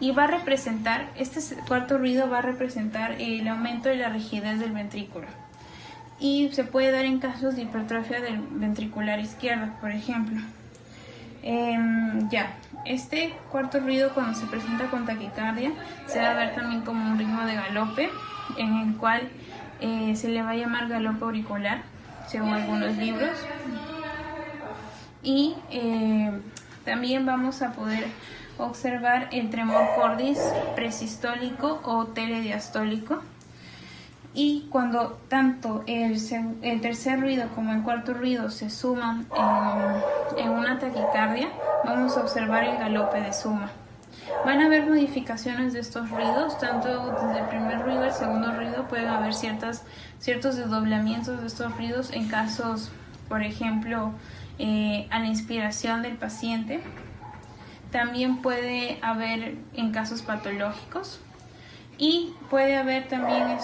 y va a representar, este cuarto ruido va a representar el aumento de la rigidez del ventrículo, y se puede dar en casos de hipertrofia del ventricular izquierdo, por ejemplo. Este cuarto ruido, cuando se presenta con taquicardia, se va a ver también como un ritmo de galope, en el cual se le va a llamar galope auricular, según algunos libros. Y también vamos a poder observar el tremor cordis presistólico o telediastólico. Y cuando tanto el tercer ruido como el cuarto ruido se suman en una taquicardia, vamos a observar el galope de suma. Van a haber modificaciones de estos ruidos, tanto desde el primer ruido al segundo ruido pueden haber ciertos desdoblamientos de estos ruidos en casos, por ejemplo, a la inspiración del paciente. También puede haber en casos patológicos, y puede haber también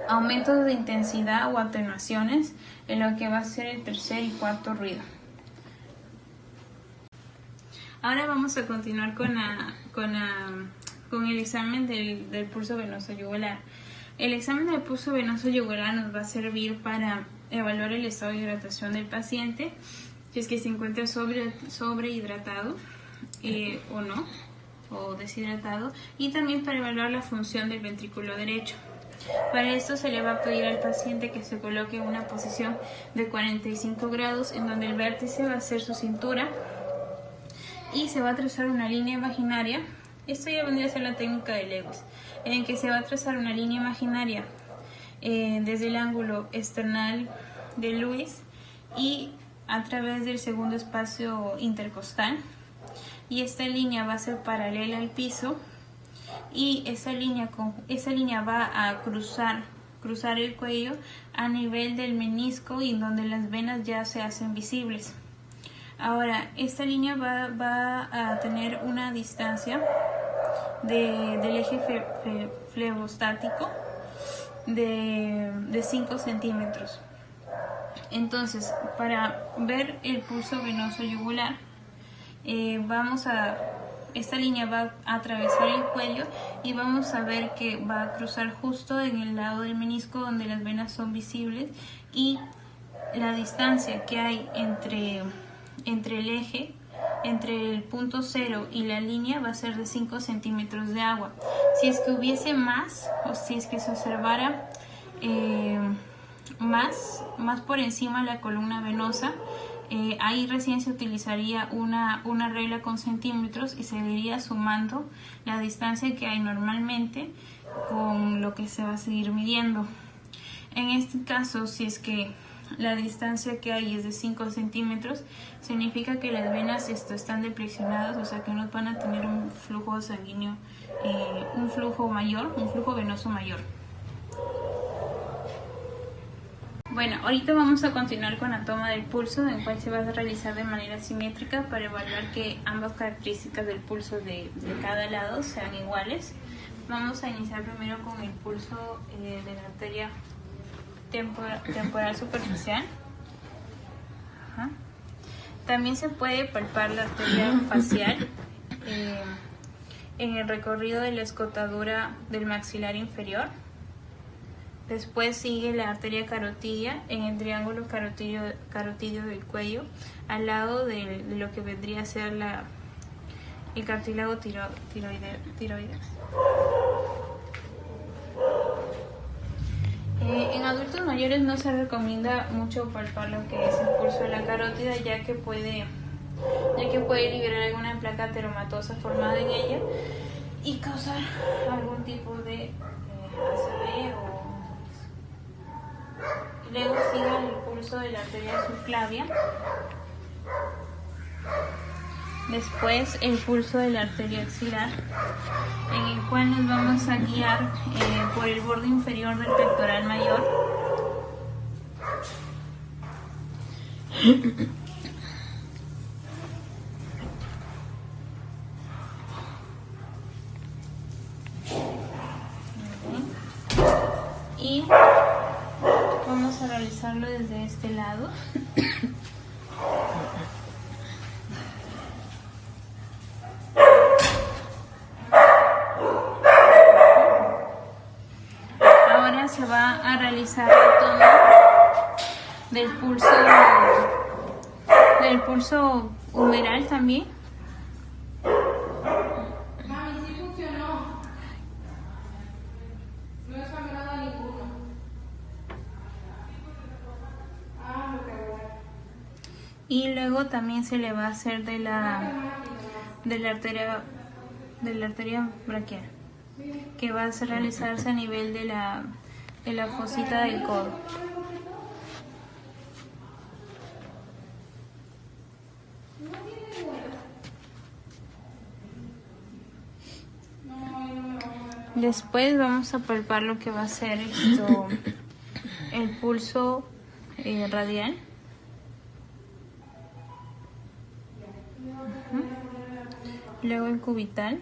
aumentos de intensidad o atenuaciones en lo que va a ser el tercer y cuarto ruido. Ahora vamos a continuar con el examen del pulso venoso yugular. El examen del pulso venoso yugular nos va a servir para evaluar el estado de hidratación del paciente, si es que se encuentra sobrehidratado o no, o deshidratado, y también para evaluar la función del ventrículo derecho. Para esto se le va a pedir al paciente que se coloque en una posición de 45 grados, en donde el vértice va a ser su cintura, y se va a trazar una línea imaginaria. Esto ya vendría a ser la técnica de Lewis, en el que se va a trazar una línea imaginaria desde el ángulo esternal de Lewis y a través del segundo espacio intercostal, y esta línea va a ser paralela al piso, y esa línea va a cruzar el cuello a nivel del menisco, y donde las venas ya se hacen visibles. Ahora, esta línea va a tener una distancia del eje flebostático de 5 centímetros. Entonces, para ver el pulso venoso yugular, esta línea va a atravesar el cuello, y vamos a ver que va a cruzar justo en el lado del menisco donde las venas son visibles, y la distancia que hay entre el eje, entre el punto cero y la línea, va a ser de 5 centímetros de agua. Si es que hubiese más, o si es que se observara más por encima de la columna venosa, Ahí recién se utilizaría una regla con centímetros y se iría sumando la distancia que hay normalmente con lo que se va a seguir midiendo. En este caso, si es que la distancia que hay es de 5 centímetros, significa que las venas están depresionadas, o sea que no van a tener un flujo sanguíneo, un flujo venoso mayor. Bueno, ahorita vamos a continuar con la toma del pulso, en el cual se va a realizar de manera simétrica para evaluar que ambas características del pulso de cada lado sean iguales. Vamos a iniciar primero con el pulso de la arteria temporal superficial. Ajá. También se puede palpar la arteria facial en el recorrido de la escotadura del maxilar inferior. Después sigue la arteria carotidia en el triángulo carotidio del cuello, al lado de lo que vendría a ser el cartílago tiroides. En adultos mayores no se recomienda mucho palpar lo que es el pulso de la carótida, ya que puede liberar alguna placa ateromatosa formada en ella y causar algún tipo de ACV o... Luego sigue el pulso de la arteria subclavia. Después el pulso de la arteria axilar, en el cual nos vamos a guiar por el borde inferior del pectoral mayor. Y vamos a realizarlo desde este lado. Ahora se va a realizar la toma del pulso humeral también. Mami, sí funcionó. No he sangrado ninguno. Y luego también se le va a hacer de la arteria braquial, que va a realizarse a nivel de la fosita del codo. Después vamos a palpar lo que va a ser el pulso radial. Luego el cubital.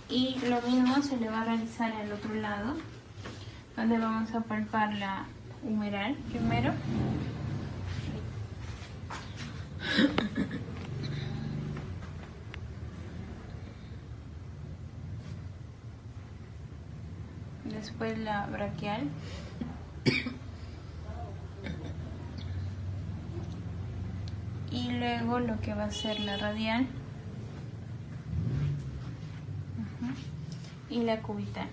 Y lo mismo se le va a realizar al otro lado, donde vamos a palpar la humeral primero. Después la braquial. Y luego lo que va a ser la radial. Y la cubital.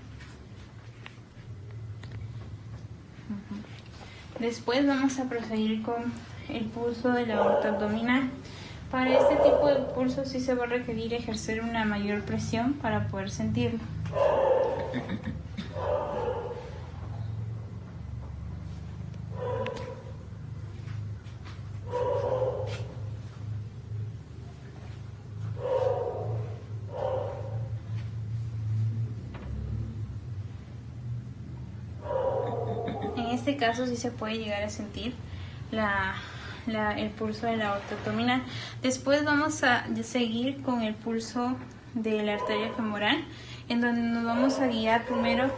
Después vamos a proseguir con el pulso de la aorta abdominal. Para este tipo de pulso sí se va a requerir ejercer una mayor presión para poder sentirlo. En este caso sí se puede llegar a sentir el pulso de la aorta abdominal. Después vamos a seguir con el pulso de la arteria femoral, en donde nos vamos a guiar primero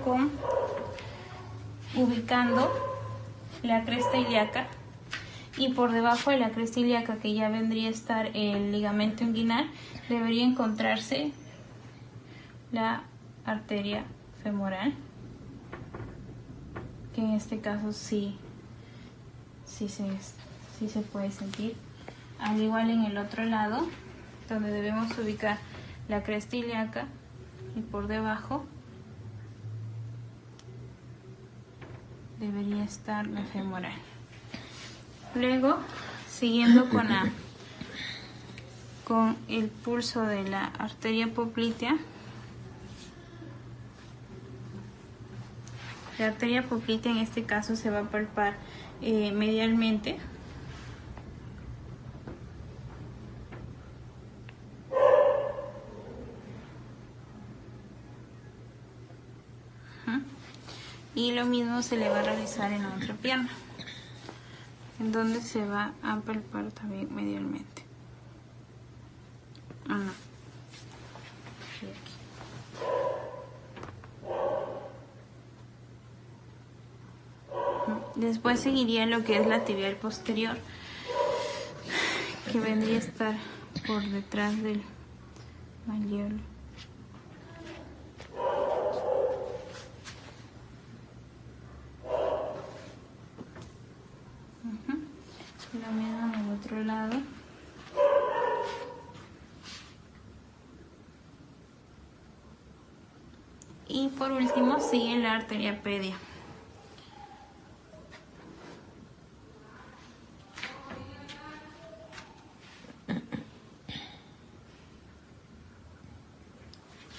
ubicando la cresta ilíaca, y por debajo de la cresta ilíaca, que ya vendría a estar el ligamento inguinal, debería encontrarse la arteria femoral, que en este caso sí se puede sentir. Al igual en el otro lado, donde debemos ubicar la cresta ilíaca y por debajo debería estar la femoral. Luego, siguiendo con el pulso de la arteria poplitea. La arteria poplitea en este caso se va a palpar medialmente. Y lo mismo se le va a realizar en la otra pierna, en donde se va a palpar también medialmente. No. Y aquí. Después seguiría lo que es la tibial posterior, que vendría a estar por detrás del malleolo. Lo mismo en el otro lado. Y por último sigue la arteria pedia.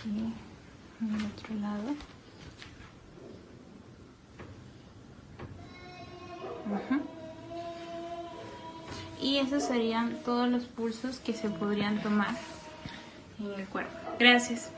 Y en el otro lado. Y esos serían todos los pulsos que se podrían tomar en el cuerpo. Gracias.